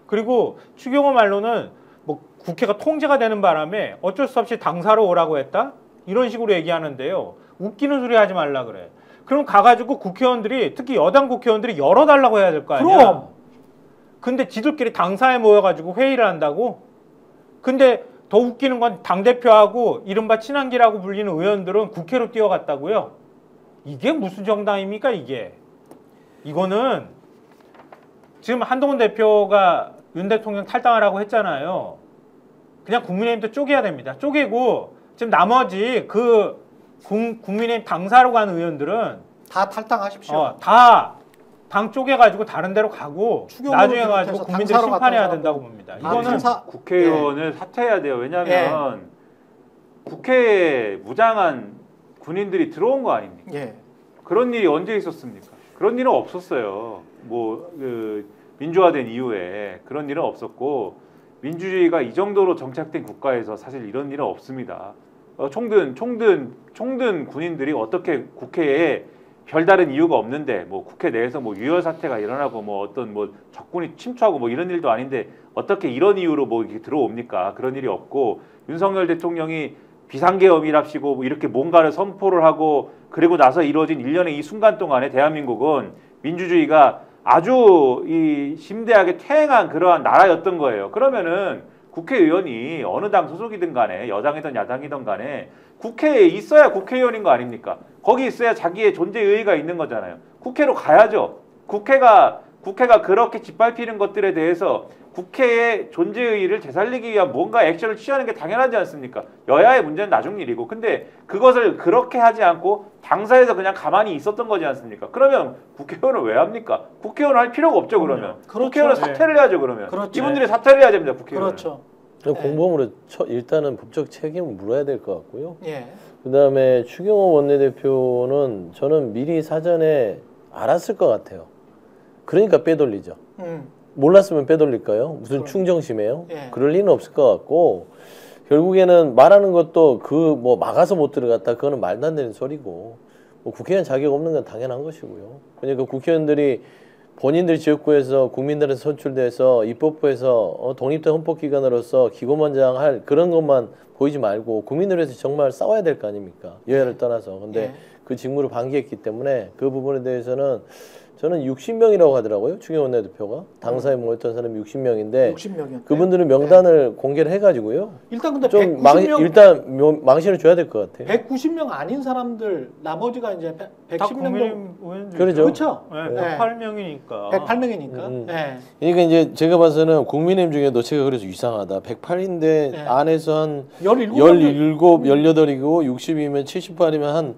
그리고 추경호 말로는 뭐 국회가 통제가 되는 바람에 어쩔 수 없이 당사로 오라고 했다? 이런 식으로 얘기하는데요. 웃기는 소리 하지 말라 그래. 그럼 가가지고 국회의원들이, 특히 여당 국회의원들이 열어달라고 해야 될 거 아니야? 그럼. 근데 지들끼리 당사에 모여가지고 회의를 한다고? 근데 더 웃기는 건 당대표하고 이른바 친한기라고 불리는 의원들은 국회로 뛰어갔다고요? 이게 무슨 정당입니까 이게? 이거는 지금 한동훈 대표가 윤 대통령 탈당하라고 했잖아요. 그냥 국민의힘도 쪼개야 됩니다. 쪼개고 지금 나머지 국민의힘 당사로 간 의원들은 다 탈당하십시오. 다 당 쪼개가지고 다른 데로 가고 나중에 가지고 국민들이 당사로 심판해야 갔다 된다고 봅니다. 이거는 국회의원을 사퇴해야 돼요. 왜냐하면 국회에 무장한 군인들이 들어온 거 아닙니까? 예. 그런 일이 언제 있었습니까? 그런 일은 없었어요. 민주화된 이후에 그런 일은 없었고 민주주의가 이 정도로 정착된 국가에서 사실 이런 일은 없습니다. 총든 군인들이 어떻게 국회에 별다른 이유가 없는데 뭐 국회 내에서 뭐 유혈 사태가 일어나고 뭐 어떤 뭐 적군이 침투하고 뭐 이런 일도 아닌데 어떻게 이런 이유로 뭐 이렇게 들어옵니까? 그런 일이 없고 윤석열 대통령이 비상계엄이랍시고 뭐 이렇게 뭔가를 선포를 하고 그리고 나서 이루어진 일련의 이 순간 동안에 대한민국은 민주주의가 아주 이 심대하게 퇴행한 그러한 나라였던 거예요. 그러면은 국회의원이 어느 당 소속이든 간에 여당이든 야당이든 간에 국회에 있어야 국회의원인 거 아닙니까? 거기 있어야 자기의 존재 의의가 있는 거잖아요. 국회로 가야죠. 국회가 그렇게 짓밟히는 것들에 대해서 국회의 존재 의의를 되살리기 위한 뭔가 액션을 취하는 게 당연하지 않습니까? 여야의 문제는 나중 일이고. 근데 그것을 그렇게 하지 않고 당사에서 그냥 가만히 있었던 거지 않습니까? 그러면 국회의원을 왜 합니까? 국회의원 할 필요가 없죠, 그러면. 그렇죠. 국회의원은 사퇴를 해야죠, 그러면. 그렇죠. 이분들이 사퇴를 해야 됩니다, 국회의원은. 그렇죠. 공범으로 일단은 법적 책임을 물어야 될 것 같고요. 예. 그다음에 추경호 원내대표는 저는 미리 사전에 알았을 것 같아요. 그러니까 빼돌리죠. 몰랐으면 빼돌릴까요? 무슨 충정심이에요? 예. 그럴 리는 없을 것 같고 결국에는 말하는 것도 뭐 막아서 못 들어갔다 그거는 말도 안 되는 소리고 뭐 국회의원 자격 없는 건 당연한 것이고요. 그러니까 국회의원들이 본인들이 지역구에서 국민들에서 선출돼서 입법부에서 독립된 헌법기관으로서 기고만장할 그런 것만 보이지 말고 국민들을 위해서 정말 싸워야 될 거 아닙니까? 여야를 떠나서. 근데 그 직무를 방기했기 때문에 그 부분에 대해서는 저는 60명이라고 하더라고요. 추경호 원내대표가. 당사에 모였던 사람이 60명인데 60명이었대요. 그분들은 명단을 공개를 해가지고요. 일단 근데 좀 190명 일단 망신을 줘야 될 것 같아요. 190명 아닌 사람들 나머지가 이제 다 110명 국민의힘 의원들 그렇죠. 그렇죠. 네, 108명이니까. 108명이니까. 네. 그러니까 이제 제가 봐서는 국민의힘 중에도 제가 그래서 이상하다. 108인데 네. 안에서 한 17, 18이고 60이면 78이면 한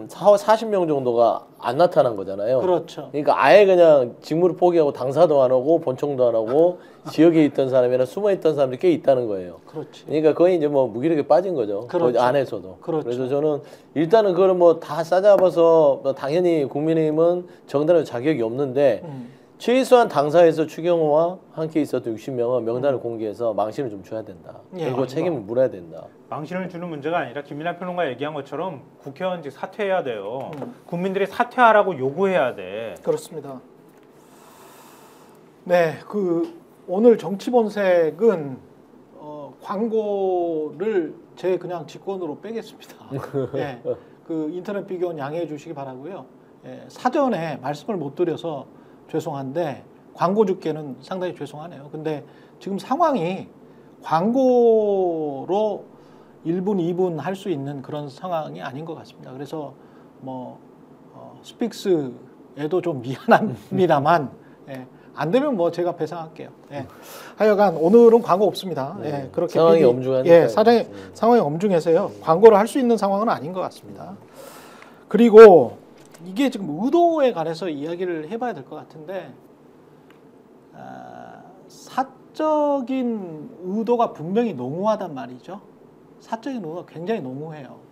40명 정도가 안 나타난 거잖아요. 그렇죠. 그러니까 아예 그냥 직무를 포기하고 당사도 안 하고 본청도 안 하고 지역에 있던 사람이나 숨어 있던 사람들이 꽤 있다는 거예요. 그렇지. 그러니까 거의 이제 뭐 무기력에 빠진 거죠. 그렇죠. 거기 안에서도. 그렇죠. 그래서 저는 일단은 그걸 뭐 다 싸잡아서 당연히 국민의힘은 정당의 자격이 없는데 최소한 당사에서 추경호와 함께 있었던 60명은 명단을 공개해서 망신을 좀 줘야 된다. 예. 그리고 책임을 물어야 된다. 망신을 주는 문제가 아니라 김민하 평론가 얘기한 것처럼 국회의원직 사퇴해야 돼요. 국민들이 사퇴하라고 요구해야 돼. 그렇습니다. 네, 오늘 정치본색은 광고를 제 그냥 직권으로 빼겠습니다. 네, 인터넷 비교는 양해해 주시기 바라고요. 사전에 말씀을 못 드려서 죄송한데 광고 주께는 상당히 죄송하네요. 근데 지금 상황이 광고로 1분, 2분 할 수 있는 그런 상황이 아닌 것 같습니다. 그래서 스픽스에도 좀 미안합니다만 안 되면 뭐 제가 배상할게요. 예. 하여간 오늘은 광고 없습니다. 예, 그렇게 상황이 PD 엄중하니까. 예, 상황이 엄중해서요. 광고를 할 수 있는 상황은 아닌 것 같습니다. 그리고 이게 지금 의도에 관해서 이야기를 해봐야 될 것 같은데 사적인 의도가 분명히 농후하단 말이죠. 사적인 의도가 굉장히 농후해요.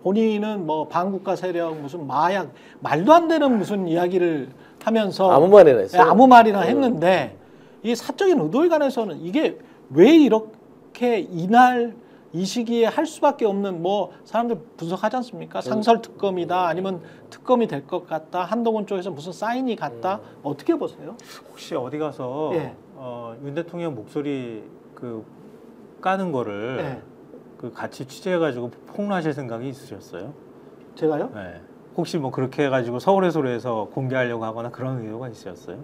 본인은 뭐 반국가 세력 무슨 마약 말도 안 되는 무슨 이야기를 하면서 아무 말이나 했어요. 아무 말이나 했는데 이 사적인 의도에 관해서는 이게 왜 이렇게 이날 이 시기에 할 수밖에 없는 뭐 사람들 분석하지 않습니까? 상설 특검이다 아니면 특검이 될 것 같다 한동훈 쪽에서 무슨 사인이 갔다 어떻게 보세요? 혹시 어디 가서 예. 윤 대통령 목소리 그 까는 거를 예. 그 같이 취재해가지고 폭로하실 생각이 있으셨어요? 제가요? 네. 혹시 뭐 그렇게 해가지고 서울의 소리에서 공개하려고 하거나 그런 의도가 있으셨어요?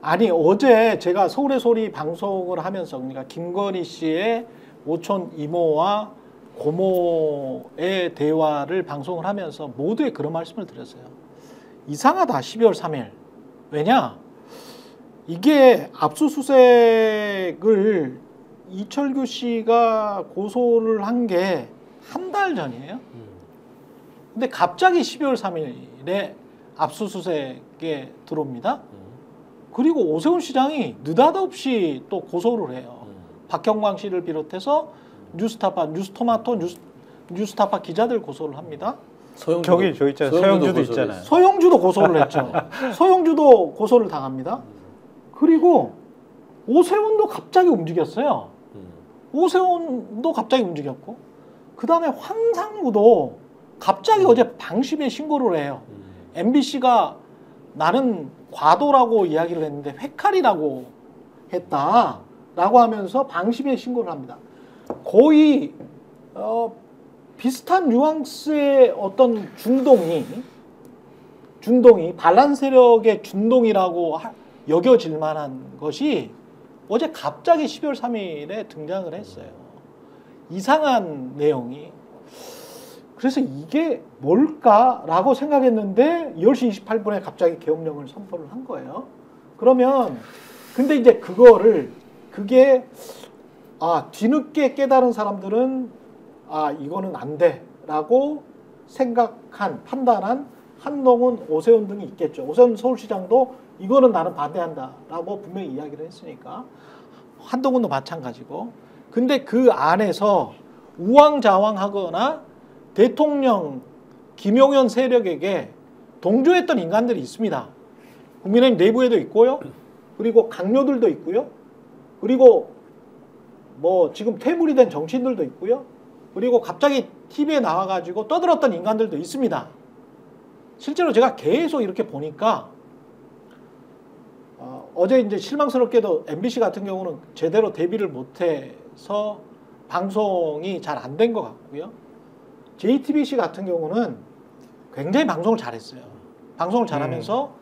아니 어제 제가 서울의 소리 방송을 하면서 그러니까 김건희 씨의 오촌 이모와 고모의 대화를 방송을 하면서 모두에 그런 말씀을 드렸어요. 이상하다 12월 3일. 왜냐? 이게 압수수색을 이철규 씨가 고소를 한 게 한 달 전이에요. 근데 갑자기 12월 3일에 압수수색에 들어옵니다. 그리고 오세훈 시장이 느닷없이 또 고소를 해요. 박형광 씨를 비롯해서 뉴스타파, 뉴스토마토, 뉴스타파 기자들 고소를 합니다. 저기 저 있잖아요. 서영주도 있잖아요. 서영주도 고소를 했죠. 서영주도 고소를 당합니다. 그리고 오세훈도 갑자기 움직였어요. 오세훈도 갑자기 움직였고 그 다음에 황상무도 갑자기 어제 방심에 신고를 해요. MBC가 나는 과도라고 이야기를 했는데 회칼이라고 했다라고 하면서 방심에 신고를 합니다. 거의 비슷한 뉘앙스의 어떤 준동이 반란 세력의 준동이라고 여겨질 만한 것이 어제 갑자기 12월 3일에 등장을 했어요. 이상한 내용이. 그래서 이게 뭘까라고 생각했는데 10시 28분에 갑자기 계엄령을 선포를 한 거예요. 그러면 근데 이제 그게 뒤늦게 깨달은 사람들은 이거는 안 돼라고 판단한 한동훈, 오세훈 등이 있겠죠. 오세훈 서울시장도 이거는 나는 반대한다라고 분명히 이야기를 했으니까 한동훈도 마찬가지고. 근데 그 안에서 우왕좌왕하거나 대통령 김용현 세력에게 동조했던 인간들이 있습니다. 국민의힘 내부에도 있고요. 그리고 강요들도 있고요. 그리고 뭐 지금 퇴물이 된 정치인들도 있고요. 그리고 갑자기 TV에 나와가지고 떠들었던 인간들도 있습니다. 실제로 제가 계속 이렇게 보니까 어제 이제 실망스럽게도 MBC 같은 경우는 제대로 대비를 못해서 방송이 잘 안 된 것 같고요. JTBC 같은 경우는 굉장히 방송을 잘했어요. 방송을 잘하면서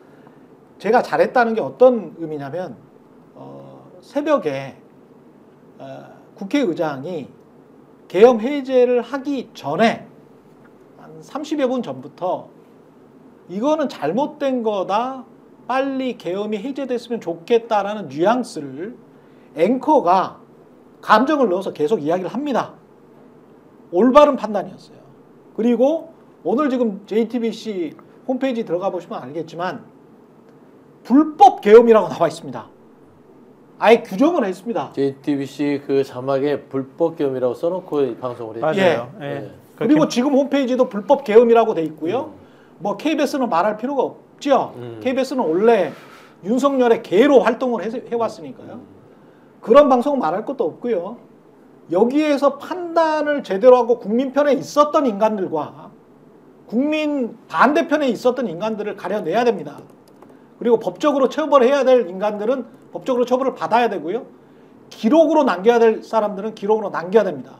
제가 잘했다는 게 어떤 의미냐면 새벽에 국회의장이 계엄 해제를 하기 전에 한 30여 분 전부터 이거는 잘못된 거다. 빨리 계엄이 해제됐으면 좋겠다라는 뉘앙스를 앵커가 감정을 넣어서 계속 이야기를 합니다. 올바른 판단이었어요. 그리고 오늘 지금 JTBC 홈페이지 들어가 보시면 알겠지만 불법 계엄이라고 나와 있습니다. 아예 규정을 했습니다. JTBC 그 자막에 불법 계엄이라고 써놓고 방송을 했죠. 맞아요. 예. 예. 그리고 지금 홈페이지도 불법 계엄이라고 돼 있고요. 뭐 KBS는 말할 필요가 없죠. KBS는 원래 윤석열의 개로 활동을 해왔으니까요. 그런 방송은 말할 것도 없고요. 여기에서 판단을 제대로 하고 국민 편에 있었던 인간들과 국민 반대편에 있었던 인간들을 가려내야 됩니다. 그리고 법적으로 처벌해야 될 인간들은 법적으로 처벌을 받아야 되고요. 기록으로 남겨야 될 사람들은 기록으로 남겨야 됩니다.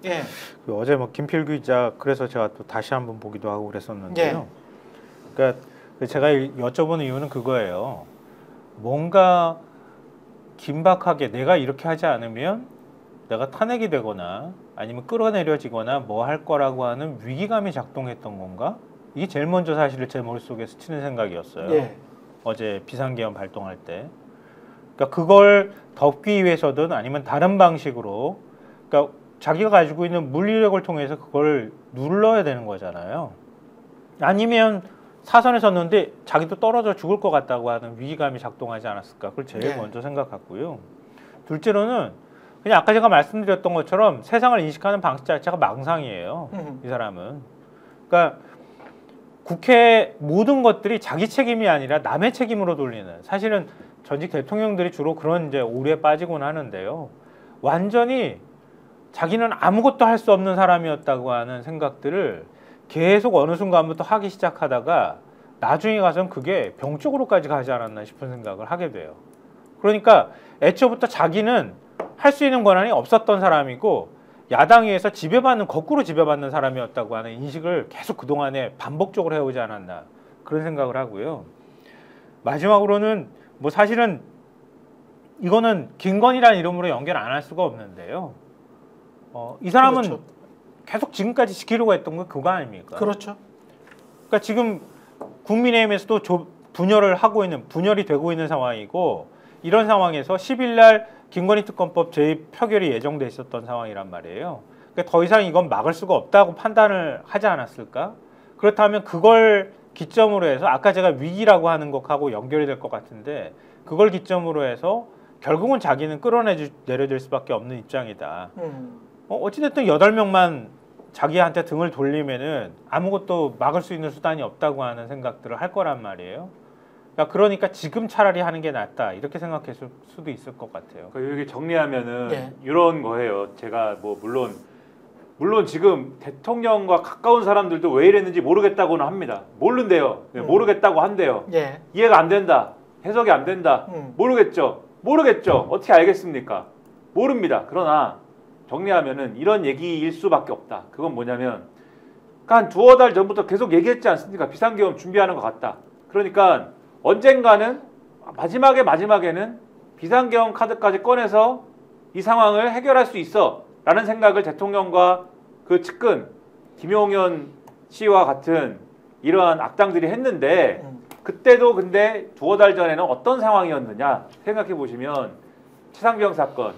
예. 어제 뭐 김필규 기자 그래서 제가 또 다시 한번 보기도 하고 그랬었는데요. 그러니까 제가 여쭤보는 이유는 그거예요. 뭔가 긴박하게 내가 이렇게 하지 않으면 내가 탄핵이 되거나 아니면 끌어내려지거나 뭐 할 거라고 하는 위기감이 작동했던 건가? 이게 제일 먼저 사실 제 머릿속에 스치는 생각이었어요. 예. 어제 비상계엄 발동할 때. 그러니까 그걸 덮기 위해서든 아니면 다른 방식으로 그러니까 자기가 가지고 있는 물리력을 통해서 그걸 눌러야 되는 거잖아요. 아니면 사선에 섰는데 자기도 떨어져 죽을 것 같다고 하는 위기감이 작동하지 않았을까. 그걸 제일 예. 먼저 생각했고요. 둘째로는 그냥 아까 제가 말씀드렸던 것처럼 세상을 인식하는 방식 자체가 망상이에요. 이 사람은. 그러니까 국회 모든 것들이 자기 책임이 아니라 남의 책임으로 돌리는, 사실은 전직 대통령들이 주로 그런 이제 오류에 빠지곤 하는데요. 완전히 자기는 아무것도 할 수 없는 사람이었다고 하는 생각들을 계속 어느 순간부터 하기 시작하다가 나중에 가서는 그게 병적으로까지 가지 않았나 싶은 생각을 하게 돼요. 그러니까 애초부터 자기는 할 수 있는 권한이 없었던 사람이고 야당에 의해서 지배받는, 거꾸로 지배받는 사람이었다고 하는 인식을 계속 그동안에 반복적으로 해오지 않았나, 그런 생각을 하고요. 마지막으로는 뭐 사실은 이거는 김건희라는 이름으로 연결 안 할 수가 없는데요. 이 사람은 그렇죠. 계속 지금까지 지키려고 했던 건 그거 아닙니까? 그렇죠. 그러니까 지금 국민의힘에서도 분열이 되고 있는 상황이고, 이런 상황에서 10일 날 김건희 특검법 제2 표결이 예정돼 있었던 상황이란 말이에요. 그러니까 더 이상 이건 막을 수가 없다고 판단을 하지 않았을까? 그렇다면 그걸 기점으로 해서 아까 제가 위기라고 하는 것하고 연결이 될 것 같은데, 그걸 기점으로 해서 결국은 자기는 끌어내려질 수밖에 없는 입장이다. 어찌됐든 8명만 자기한테 등을 돌리면은 아무것도 막을 수 있는 수단이 없다고 하는 생각들을 할 거란 말이에요. 그러니까 지금 차라리 하는 게 낫다, 이렇게 생각했을 수도 있을 것 같아요. 여기 정리하면은 예. 이런 거예요. 제가 뭐 물론 지금 대통령과 가까운 사람들도 왜 이랬는지 모르겠다고는 합니다. 모른대요. 모르겠다고 한대요. 예. 이해가 안 된다. 해석이 안 된다. 모르겠죠. 어떻게 알겠습니까? 모릅니다. 그러나 정리하면은 이런 얘기일 수밖에 없다. 그건 뭐냐면, 그러니까 한 두어 달 전부터 계속 얘기했지 않습니까? 비상계엄 준비하는 것 같다. 그러니까 언젠가는 마지막에는 비상계엄 카드까지 꺼내서 이 상황을 해결할 수 있어 라는 생각을 대통령과 그 측근 김용현 씨와 같은 이러한 악당들이 했는데, 그때도 근데 두어 달 전에는 어떤 상황이었느냐 생각해 보시면, 최상병 사건,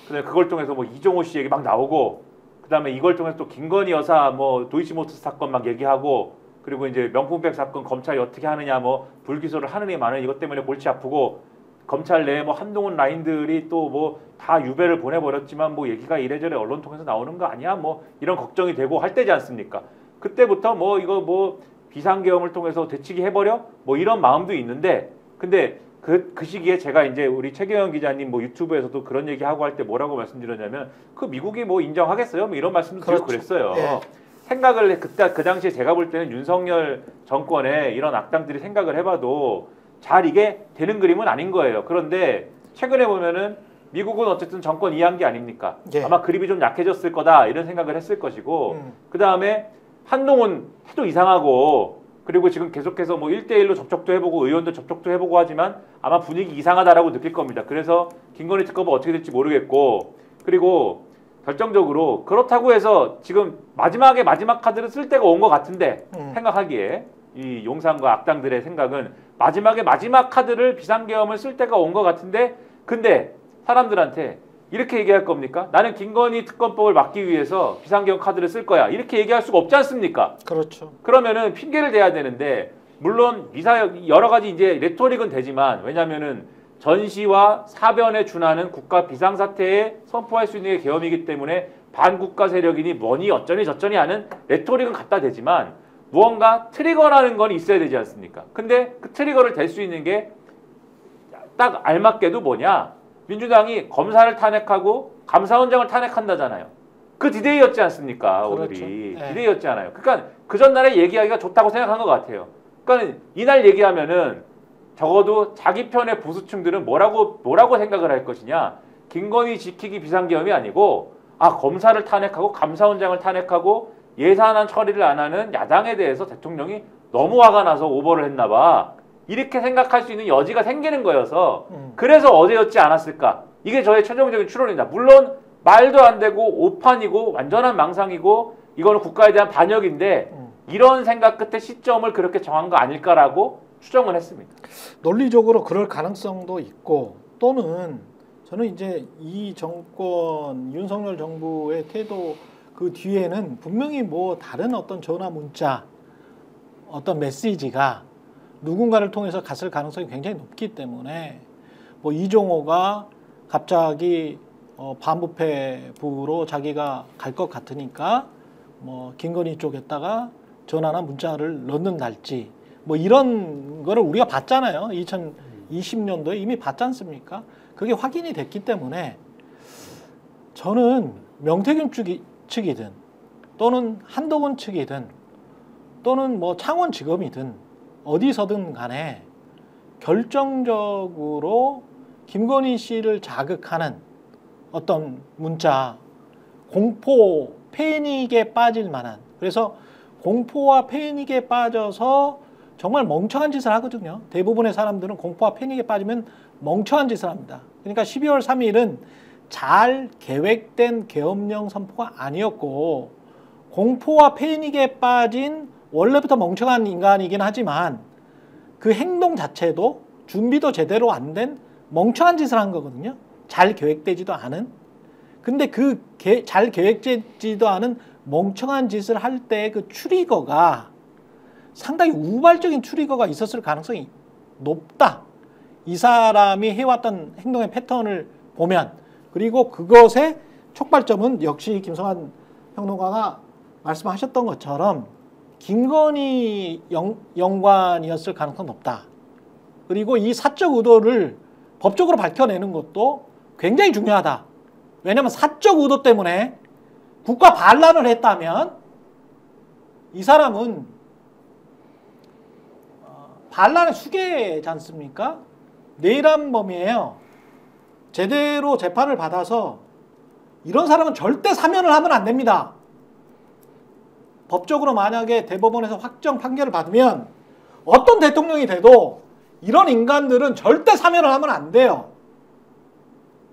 그걸 통해서 뭐 이종호 씨 얘기 막 나오고, 그다음에 이걸 통해서 또 김건희 여사 뭐 도이치모터스 사건 막 얘기하고, 그리고 이제 명품백 사건 검찰이 어떻게 하느냐, 뭐 불기소를 하느니 마느니, 이것 때문에 골치 아프고, 검찰 내에 뭐 한동훈 라인들이 또 뭐 다 유배를 보내버렸지만 뭐 얘기가 이래저래 언론 통해서 나오는 거 아니야, 뭐 이런 걱정이 되고 할 때지 않습니까? 그때부터 뭐 이거 뭐 비상계엄을 통해서 되치기 해버려, 뭐 이런 마음도 있는데, 근데 그 시기에 제가 이제 우리 최경영 기자님 뭐 유튜브에서도 그런 얘기하고 할 때 뭐라고 말씀드렸냐면, 그 미국이 뭐 인정하겠어요? 뭐 이런 말씀도 드리고 그랬어요. 예. 생각을 그 당시에 제가 볼 때는 윤석열 정권의 이런 악당들이 생각을 해봐도 잘 이게 되는 그림은 아닌 거예요. 그런데 최근에 보면은 미국은 어쨌든 정권 이양기 아닙니까? 예. 아마 그립이 좀 약해졌을 거다 이런 생각을 했을 것이고, 그 다음에 한동훈 해도 이상하고, 그리고 지금 계속해서 뭐 1대1로 접촉도 해보고 의원도 접촉도 해보고 하지만 아마 분위기 이상하다라고 느낄 겁니다. 그래서 김건희 특검은 어떻게 될지 모르겠고, 그리고 결정적으로 그렇다고 해서 지금 마지막 카드를 쓸 때가 온 것 같은데, 생각하기에 이 용산과 악당들의 생각은 마지막 카드를 비상계엄을 쓸 때가 온 것 같은데, 근데 사람들한테 이렇게 얘기할 겁니까? 나는 김건희 특검법을 막기 위해서 비상계엄 카드를 쓸 거야, 이렇게 얘기할 수가 없지 않습니까? 그렇죠. 그러면은 핑계를 대야 되는데, 물론 여러 가지 이제 레토릭은 되지만, 왜냐면은 전시와 사변에 준하는 국가 비상사태에 선포할 수 있는 게 계엄이기 때문에 반국가 세력이니 뭐니 어쩌니 저쩌니 하는 레토릭은 갖다 대지만, 무언가 트리거라는 건 있어야 되지 않습니까? 근데 그 트리거를 댈 수 있는 게 딱 알맞게도 뭐냐? 민주당이 검사를 탄핵하고 감사원장을 탄핵한다잖아요. 그 디데이였지 않습니까? 그렇죠. 오늘이. 네. 디데이였지 않아요. 그러니까 그 전날에 얘기하기가 좋다고 생각한 것 같아요. 그러니까 이날 얘기하면은 적어도 자기 편의 보수층들은 뭐라고 생각을 할 것이냐? 김건희 지키기 비상계엄이 아니고, 검사를 탄핵하고 감사원장을 탄핵하고 예산안 처리를 안 하는 야당에 대해서 대통령이 너무 화가 나서 오버를 했나 봐, 이렇게 생각할 수 있는 여지가 생기는 거여서 그래서 어제였지 않았을까? 이게 저의 최종적인 추론입니다. 물론 말도 안 되고 오판이고 완전한 망상이고 이거는 국가에 대한 반역인데, 이런 생각 끝에 시점을 그렇게 정한 거 아닐까라고 추정을 했습니다. 논리적으로 그럴 가능성도 있고 또는 저는 이제 이 정권 윤석열 정부의 태도 그 뒤에는 분명히 뭐 다른 어떤 전화 문자 어떤 메시지가 누군가를 통해서 갔을 가능성이 굉장히 높기 때문에 뭐 이종호가 갑자기 반부패부로 자기가 갈 것 같으니까 뭐 김건희 쪽에다가 전화나 문자를 넣는달지 뭐 이런 거를 우리가 봤잖아요. 2020년도에 이미 봤지 않습니까? 그게 확인이 됐기 때문에 저는 명태균 측이든 또는 한동훈 측이든 또는 뭐 창원지검이든 어디서든 간에 결정적으로 김건희 씨를 자극하는 어떤 문자, 공포, 패닉에 빠질 만한 그래서 공포와 패닉에 빠져서 정말 멍청한 짓을 하거든요. 대부분의 사람들은 공포와 패닉에 빠지면 멍청한 짓을 합니다. 그러니까 12월 3일은 잘 계획된 계엄령 선포가 아니었고 공포와 패닉에 빠진 원래부터 멍청한 인간이긴 하지만 그 행동 자체도 준비도 제대로 안 된 멍청한 짓을 한 거거든요. 잘 계획되지도 않은. 근데 그 잘 계획되지도 않은 멍청한 짓을 할 때 그 트리거가 상당히 우발적인 트리거가 있었을 가능성이 높다. 이 사람이 해왔던 행동의 패턴을 보면 그리고 그것의 촉발점은 역시 김성환 평론가가 말씀하셨던 것처럼 김건희 연관이었을 가능성이 높다. 그리고 이 사적 의도를 법적으로 밝혀내는 것도 굉장히 중요하다. 왜냐하면 사적 의도 때문에 국가 반란을 했다면 이 사람은 반란의 수괴지 않습니까? 내란범이에요. 제대로 재판을 받아서 이런 사람은 절대 사면을 하면 안 됩니다. 법적으로 만약에 대법원에서 확정 판결을 받으면 어떤 대통령이 돼도 이런 인간들은 절대 사면을 하면 안 돼요.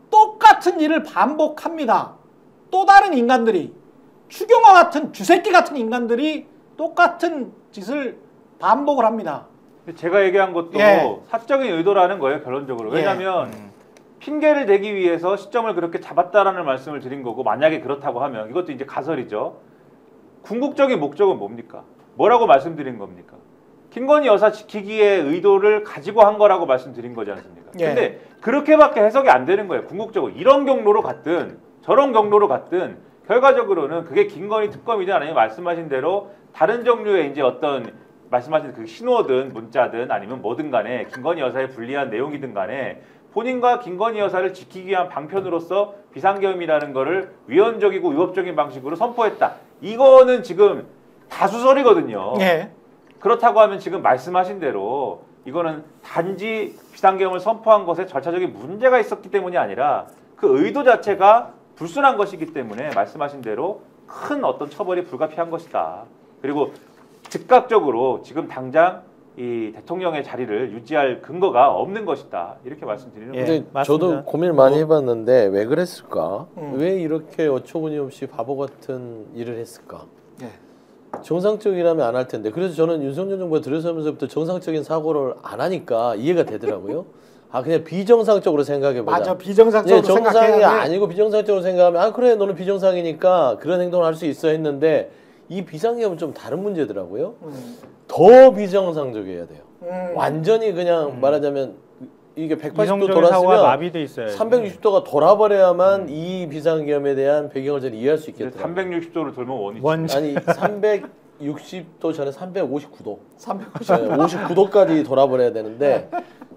똑같은 일을 반복합니다. 또 다른 인간들이 추경화 같은 쥐새끼 같은 인간들이 똑같은 짓을 반복을 합니다. 제가 얘기한 것도 예. 사적인 의도라는 거예요, 결론적으로. 왜냐하면 핑계를 대기 위해서 시점을 그렇게 잡았다라는 말씀을 드린 거고 만약에 그렇다고 하면 이것도 이제 가설이죠. 궁극적인 목적은 뭡니까? 뭐라고 말씀드린 겁니까? 김건희 여사 지키기의 의도를 가지고 한 거라고 말씀드린 거지 않습니까? 예. 근데 그렇게밖에 해석이 안 되는 거예요. 궁극적으로 이런 경로로 갔든 저런 경로로 갔든 결과적으로는 그게 김건희 특검이든 아니면 말씀하신 대로 다른 종류의 이제 어떤 말씀하신 그 신호든 문자든 아니면 뭐든 간에 김건희 여사의 불리한 내용이든 간에 본인과 김건희 여사를 지키기 위한 방편으로서 비상계엄이라는 거를 위헌적이고 위법적인 방식으로 선포했다. 이거는 지금 다수설이거든요. 예. 그렇다고 하면 지금 말씀하신 대로 이거는 단지 비상계엄을 선포한 것에 절차적인 문제가 있었기 때문이 아니라 그 의도 자체가 불순한 것이기 때문에 말씀하신 대로 큰 어떤 처벌이 불가피한 것이다. 그리고 즉각적으로 지금 당장 이 대통령의 자리를 유지할 근거가 없는 것이다. 이렇게 말씀드리는 예. 거예요. 근데 맞습니다. 저도 고민을 많이 해봤는데 왜 그랬을까? 음. 왜 이렇게 어처구니 없이 바보 같은 일을 했을까? 예. 정상적이라면 안 할 텐데. 그래서 저는 윤석열 정부가 들어서면서부터 정상적인 사고를 안 하니까 이해가 되더라고요. 아 그냥 비정상적으로 생각해보자. 맞아. 비정상적으로 정상이 생각해야 돼. 아니고 비정상적으로 생각하면 아 그래 너는 비정상이니까 그런 행동을 할 수 있어 했는데 이 비상계엄은 좀 다른 문제더라고요. 더 비정상적이어야 돼요. 완전히 그냥 말하자면 이게 180도 이성적인 사고가 돌았으면 마비돼 있어요. 360도가 돌아버려야만 이 비상계엄에 대한 배경을 잘 이해할 수 있겠더라고요. 360도를 돌면 원위치. 원전 아니 360도 전에 359도 350. 59도까지 돌아버려야 되는데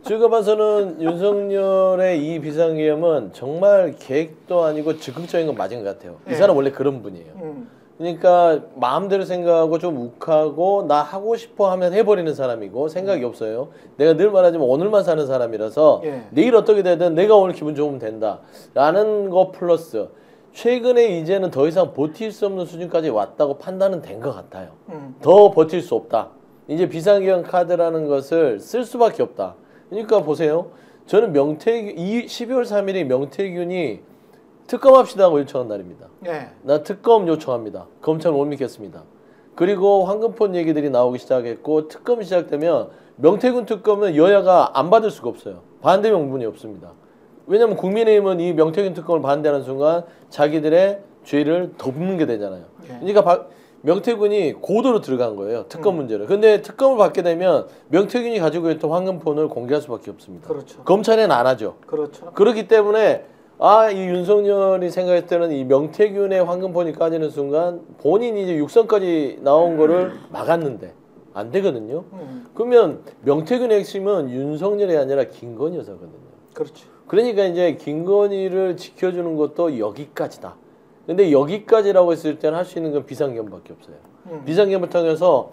제가 봐서는 윤석열의 이 비상계엄은 정말 계획도 아니고 적극적인 건 맞은 것 같아요. 이 사람 원래 그런 분이에요. 그러니까 마음대로 생각하고 좀 욱하고 나 하고 싶어 하면 해버리는 사람이고 생각이 없어요. 내가 늘 말하지만 오늘만 사는 사람이라서 예. 내일 어떻게 되든 내가 오늘 기분 좋으면 된다 라는 거 플러스 최근에 이제는 더 이상 버틸 수 없는 수준까지 왔다고 판단은 된 것 같아요. 더 버틸 수 없다. 이제 비상계엄 카드라는 것을 쓸 수밖에 없다. 그러니까 보세요. 저는 12월 3일이 명태균이 특검합시다 하고 요청한 날입니다. 예. 나 특검 요청합니다. 검찰 못 믿겠습니다. 그리고 황금폰 얘기들이 나오기 시작했고 특검이 시작되면 명태균 특검은 여야가 안 받을 수가 없어요. 반대 명분이 없습니다. 왜냐하면 국민의힘은 이 명태균 특검을 반대하는 순간 자기들의 죄를 덮는 게 되잖아요. 그러니까 명태균이 고도로 들어간 거예요. 특검 문제를. 근데 특검을 받게 되면 명태균이 가지고 있던 황금폰을 공개할 수밖에 없습니다. 그렇죠. 검찰에는 안 하죠. 그렇죠. 그렇기 때문에 이 윤석열이 생각할 때는 이 명태균의 황금폰이 까지는 순간 본인이 이제 육선까지 나온 거를 막았는데 안 되거든요. 그러면 명태균의 핵심은 윤석열이 아니라 김건희 여사거든요. 그렇죠. 그러니까 이제 김건희를 지켜주는 것도 여기까지다. 근데 여기까지라고 했을 때는 할 수 있는 건 비상계엄밖에 없어요. 비상계엄을 통해서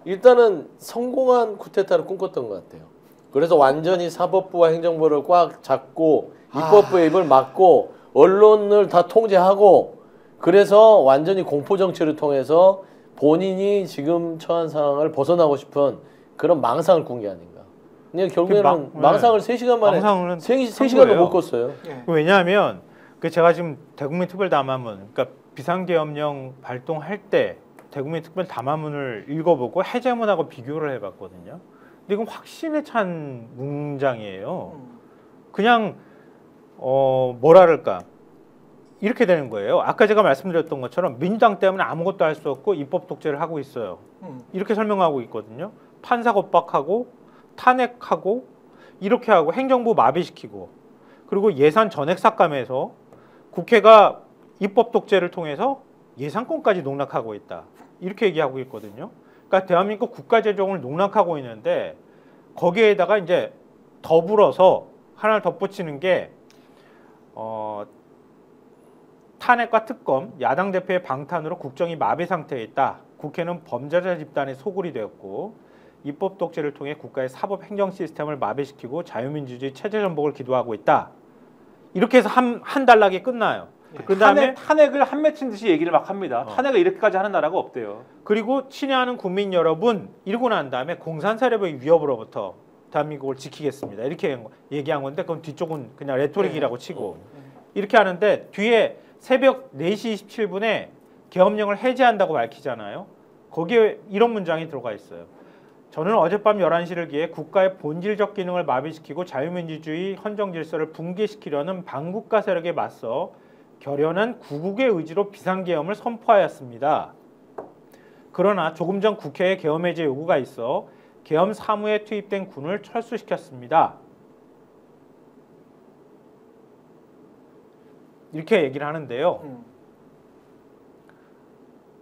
일단은 성공한 쿠데타를 꿈꿨던 것 같아요. 그래서 완전히 사법부와 행정부를 꽉 잡고 입법부의 입을 막고 언론을 다 통제하고 그래서 완전히 공포정치를 통해서 본인이 지금 처한 상황을 벗어나고 싶은 그런 망상을 꾼 게 아닌가. 근데 결국에는 망상을 3시간 만에 3시간도 못 꿨어요. 왜냐하면 제가 지금 대국민 특별 담화문, 그러니까 비상계엄령 발동할 때 대국민 특별 담화문을 읽어보고 해제문하고 비교를 해봤거든요. 근데 이건 확신에 찬 문장이에요. 그냥 뭐랄까 이렇게 되는 거예요. 아까 제가 말씀드렸던 것처럼 민주당 때문에 아무것도 할 수 없고 입법 독재를 하고 있어요. 이렇게 설명하고 있거든요. 판사 겁박하고 탄핵하고 이렇게 하고 행정부 마비시키고 그리고 예산 전액 삭감해서 국회가 입법 독재를 통해서 예산권까지 농락하고 있다. 이렇게 얘기하고 있거든요. 그러니까 대한민국 국가 재정을 농락하고 있는데 거기에다가 이제 더불어서 하나를 덧붙이는 게 탄핵과 특검, 야당 대표의 방탄으로 국정이 마비 상태에 있다. 국회는 범죄자 집단의 소굴이 되었고 입법 독재를 통해 국가의 사법 행정 시스템을 마비시키고 자유민주주의 체제 전복을 기도하고 있다. 이렇게 해서 한 단락이 끝나요. 그다음에 탄핵을 한 맺힌 듯이 얘기를 막 합니다. 탄핵을 이렇게까지 하는 나라가 없대요. 그리고 친애하는 국민 여러분 이러고 난 다음에 공산 세력의 위협으로부터 대한민국을 지키겠습니다. 이렇게 얘기한 건데 그건 뒤쪽은 그냥 레토릭이라고 치고 이렇게 하는데 뒤에 새벽 4시 27분에 계엄령을 해제한다고 밝히잖아요. 거기에 이런 문장이 들어가 있어요. 저는 어젯밤 11시를 기해 국가의 본질적 기능을 마비시키고 자유민주주의 헌정 질서를 붕괴시키려는 반국가 세력에 맞서 결연한 구국의 의지로 비상계엄을 선포하였습니다. 그러나 조금 전 국회에 계엄 해제 요구가 있어 계엄 사무에 투입된 군을 철수시켰습니다. 이렇게 얘기를 하는데요.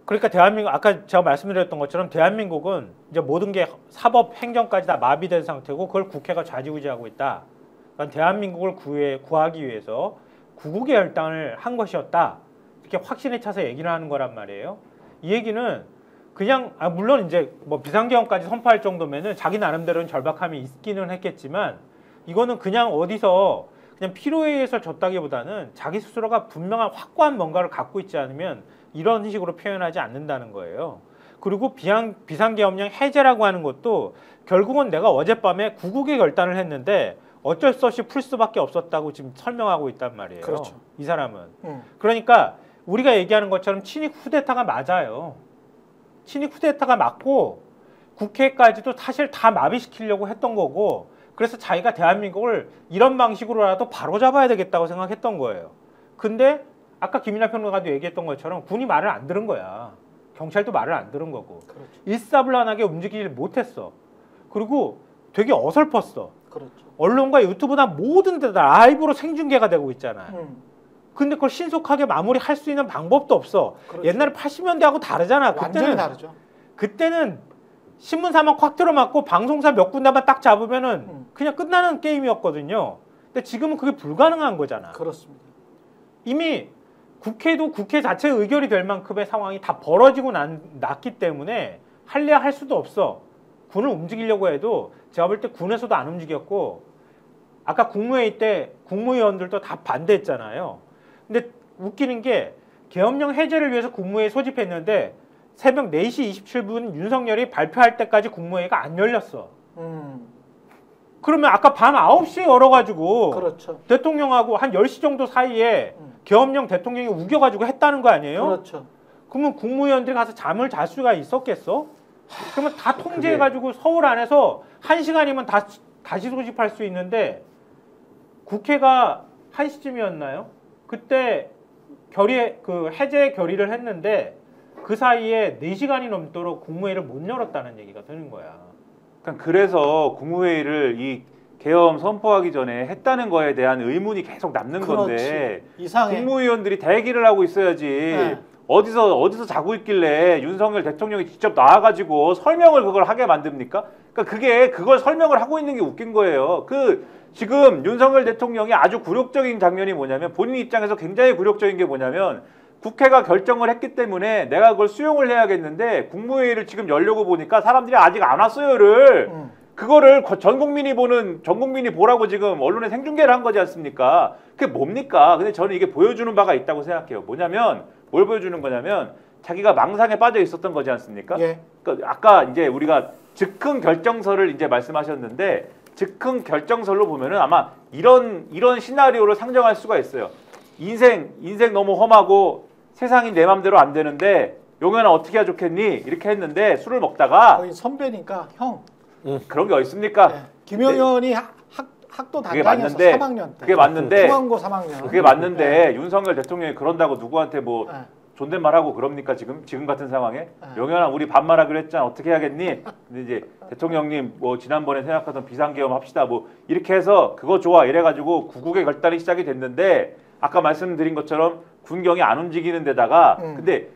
그러니까 대한민국 아까 제가 말씀드렸던 것처럼 대한민국은 이제 모든 게 사법 행정까지 다 마비된 상태고 그걸 국회가 좌지우지하고 있다. 그러니까 대한민국을 구하기 위해서 구국의 결단을 한 것이었다. 이렇게 확신에 차서 얘기를 하는 거란 말이에요. 이 얘기는 그냥 물론 이제 뭐 비상계엄까지 선포할 정도면은 자기 나름대로는 절박함이 있기는 했겠지만 이거는 그냥 어디서 그냥 필요에 의해서 졌다기보다는 자기 스스로가 분명한 확고한 뭔가를 갖고 있지 않으면 이런 식으로 표현하지 않는다는 거예요. 그리고 비상계엄령 해제라고 하는 것도 결국은 내가 어젯밤에 구국의 결단을 했는데 어쩔 수 없이 풀 수밖에 없었다고 지금 설명하고 있단 말이에요. 그렇죠. 이 사람은. 그러니까 우리가 얘기하는 것처럼 친위 쿠데타가 맞아요. 친위 쿠데타가 맞고 국회까지도 사실 다 마비시키려고 했던 거고 그래서 자기가 대한민국을 이런 방식으로라도 바로잡아야 되겠다고 생각했던 거예요. 근데 아까 김이나 평론가도 얘기했던 것처럼 군이 말을 안 들은 거야. 경찰도 말을 안 들은 거고. 그렇죠. 일사불란하게 움직이질 못했어. 그리고 되게 어설펐어. 그렇죠. 언론과 유튜브나 모든 데다 라이브로 생중계가 되고 있잖아요. 근데 그걸 신속하게 마무리할 수 있는 방법도 없어. 그렇죠. 옛날에 80년대하고 다르잖아. 완전히 다르죠. 그때는 신문사만 콱 틀어막고 방송사 몇 군데만 딱 잡으면은 그냥 끝나는 게임이었거든요. 근데 지금은 그게 불가능한 거잖아. 그렇습니다. 이미 국회도 국회 자체 의결이 될 만큼의 상황이 다 벌어지고 났기 때문에 할래야 할 수도 없어. 군을 움직이려고 해도 제가 볼 때 군에서도 안 움직였고 아까 국무회의 때 국무위원들도 다 반대했잖아요. 근데 웃기는 게 계엄령 해제를 위해서 국무회의 소집했는데 새벽 4시 27분 윤석열이 발표할 때까지 국무회의가 안 열렸어. 그러면 아까 밤 9시에 열어가지고 그렇죠. 대통령하고 한 10시 정도 사이에 계엄령 대통령이 우겨가지고 했다는 거 아니에요? 그렇죠. 그러면 국무위원들이 가서 잠을 잘 수가 있었겠어? 그러면 다 통제해가지고 서울 안에서 1시간이면 다시 소집할 수 있는데 국회가 1시쯤이었나요? 그때 해제 결의를 했는데 그 사이에 4시간이 넘도록 국무회의를 못 열었다는 얘기가 되는 거야. 그러니까 그래서 국무회의를 이 계엄 선포하기 전에 했다는 거에 대한 의문이 계속 남는 건데 이상해. 국무위원들이 대기를 하고 있어야지. 네. 어디서 자고 있길래 윤석열 대통령이 직접 나와가지고 설명을 그걸 하게 만듭니까? 그러니까 그걸 설명을 하고 있는 게 웃긴 거예요. 지금 윤석열 대통령이 아주 굴욕적인 장면이 뭐냐면 본인 입장에서 굉장히 굴욕적인 게 뭐냐면 국회가 결정을 했기 때문에 내가 그걸 수용을 해야겠는데 국무회의를 지금 열려고 보니까 사람들이 아직 안 왔어요를 그거를 전 국민이 보라고 지금 언론에 생중계를 한 거지 않습니까? 그게 뭡니까? 근데 저는 이게 보여주는 바가 있다고 생각해요. 뭐냐면 뭘 보여주는 거냐면 자기가 망상에 빠져 있었던 거지 않습니까? 예. 그러니까 아까 이제 우리가 즉흥 결정서를 이제 말씀하셨는데 즉흥 결정설로 보면은 아마 이런 시나리오를 상정할 수가 있어요. 인생 너무 험하고 세상이 내 맘대로 안 되는데 용현아 어떻게 해야 좋겠니? 이렇게 했는데 술을 먹다가 거의 선배니까 형. 그런 게 어디 있습니까? 네. 김영현이 학도 그게 단장이었어. 맞는데 3학년 때. 그게 맞는데 중앙고 3학년. 그게 맞는데 윤석열 대통령이 그런다고 누구한테 뭐 네. 존댓말하고 그럽니까 지금 같은 상황에? 영현아 우리 반말하기로 했잖아 어떻게 해야겠니? 근데 이제 대통령님 뭐 지난번에 생각하던 비상계엄 합시다 뭐 이렇게 해서 그거 좋아 이래가지고 구국의 결단이 시작이 됐는데 아까 말씀드린 것처럼 군경이 안 움직이는 데다가 근데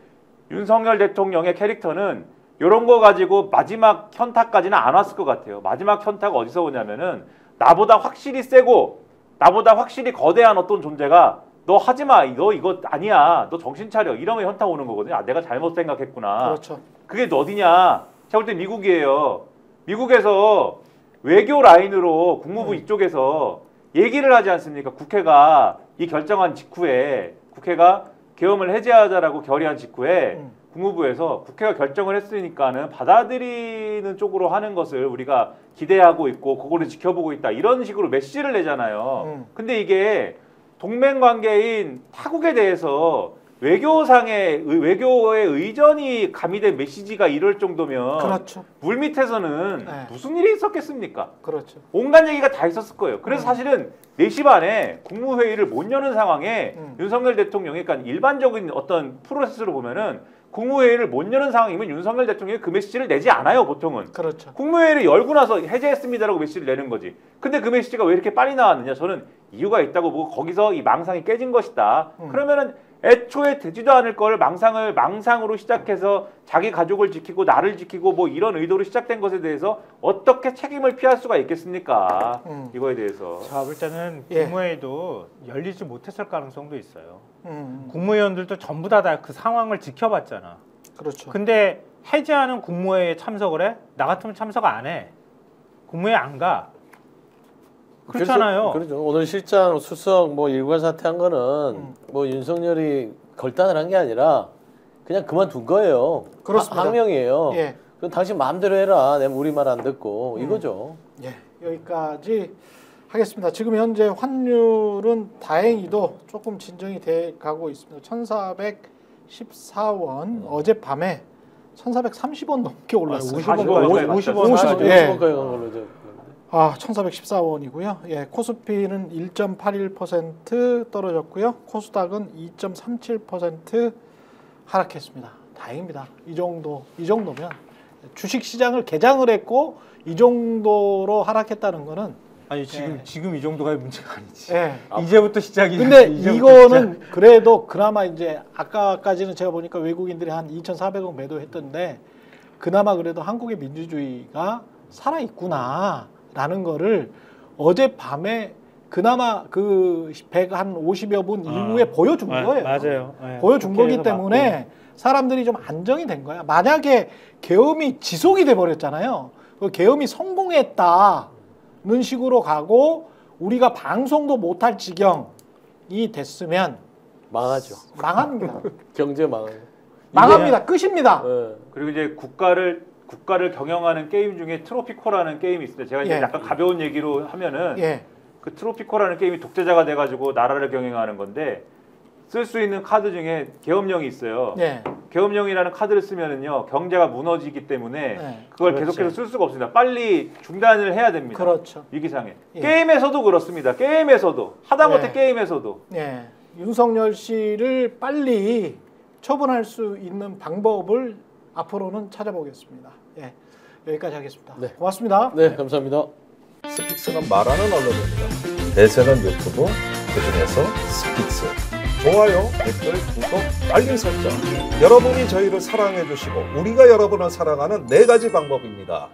윤석열 대통령의 캐릭터는 이런 거 가지고 마지막 현타까지는 안 왔을 것 같아요. 마지막 현타가 어디서 오냐면은 나보다 확실히 세고 나보다 확실히 거대한 어떤 존재가 너 하지마 너 이거 아니야 너 정신 차려 이러면 현타 오는 거거든요. 아 내가 잘못 생각했구나. 그렇죠. 그게 어디냐? 제가 볼 때 미국이에요. 미국에서 외교 라인으로 국무부 이쪽에서 얘기를 하지 않습니까? 국회가 이 결정한 직후에 국회가 계엄을 해제하자라고 결의한 직후에 국무부에서 국회가 결정을 했으니까는 받아들이는 쪽으로 하는 것을 우리가 기대하고 있고 그거를 지켜보고 있다 이런 식으로 메시지를 내잖아요. 근데 이게 동맹 관계인 타국에 대해서 외교의 의전이 가미된 메시지가 이럴 정도면 그렇죠. 물밑에서는 네. 무슨 일이 있었겠습니까? 그렇죠. 온갖 얘기가 다 있었을 거예요. 그래서 사실은 4시 반에 국무회의를 못 여는 상황에 윤석열 대통령이 그러니까 일반적인 어떤 프로세스로 보면은 국무회의를 못 여는 상황이면 윤석열 대통령이 그 메시지를 내지 않아요, 보통은. 그렇죠. 국무회의를 열고 나서 해제했습니다라고 메시지를 내는 거지. 근데 그 메시지가 왜 이렇게 빨리 나왔느냐? 저는 이유가 있다고 보고 거기서 이 망상이 깨진 것이다. 그러면은 애초에 되지도 않을 걸 망상으로 시작해서 자기 가족을 지키고 나를 지키고 뭐 이런 의도로 시작된 것에 대해서 어떻게 책임을 피할 수가 있겠습니까? 이거에 대해서. 제가 볼 때는 예. 국무회의도 열리지 못했을 가능성도 있어요. 국무위원들도 전부 다 그 상황을 지켜봤잖아. 그렇죠. 근데 해제하는 국무회의에 참석을 해? 나 같으면 참석 안 해. 국무회의 안 가. 그렇잖아요. 그렇죠. 오늘 실장 수석 뭐 일괄 사퇴한 거는 뭐 윤석열이 결단을 한 게 아니라 그냥 그만둔 거예요. 그렇습니다. 항명이에요. 예. 그럼 당신 마음대로 해라. 내가 우리 말 안 듣고 이거죠. 예. 여기까지 하겠습니다. 지금 현재 환율은 다행히도 조금 진정이 돼 가고 있습니다. 1,414원 어젯밤에 1,430원 넘게 올랐어요. 50원까지 50원. 예. 예. 50원까지 간 걸로 저. 1,414원이고요. 예, 코스피는 1.81% 떨어졌고요. 코스닥은 2.37% 하락했습니다. 다행입니다. 이 정도면 주식 시장을 개장을 했고 이 정도로 하락했다는 거는 아니 지금 이 정도가 문제가 아니지. 예. 이제부터 시작이지. 근데 이제부터 이거는 그래도 그나마 이제 아까까지는 제가 보니까 외국인들이 한 2,400원 매도했던데 그나마 그래도 한국의 민주주의가 살아 있구나라는 거를 어젯밤에 그나마 그 150여 분 이후에 보여준 거예요. 맞아요. 네. 보여준 거기 때문에 사람들이 좀 안정이 된 거야. 만약에 계엄이 지속이 돼 버렸잖아요. 그 계엄이 성공했다는 식으로 가고 우리가 방송도 못할 지경이 됐으면 망하죠. 망합니다. 경제 망해요. 망합니다. 끝입니다. 네. 그리고 이제 국가를 경영하는 게임 중에 트로피코라는 게임이 있습니다. 제가 이제 예. 약간 가벼운 얘기로 하면은 예. 그 트로피코라는 게임이 독재자가 돼가지고 나라를 경영하는 건데 쓸 수 있는 카드 중에 계엄령이 있어요. 예. 계엄령이라는 카드를 쓰면은요 경제가 무너지기 때문에 네, 그걸 그렇지. 계속해서 쓸 수가 없습니다. 빨리 중단을 해야 됩니다. 그렇죠. 위기상에. 예. 게임에서도 그렇습니다. 게임에서도 하다못해 예. 게임에서도. 예, 윤석열 씨를 빨리 처분할 수 있는 방법을 앞으로는 찾아보겠습니다. 예, 여기까지 하겠습니다. 네. 고맙습니다. 네, 감사합니다. 스픽스는 말하는 언론입니다. 대세는 유튜브, 그중에서 스픽스. 좋아요, 댓글, 구독, 알림 설정. 여러분이 저희를 사랑해 주시고 우리가 여러분을 사랑하는 4가지 방법입니다.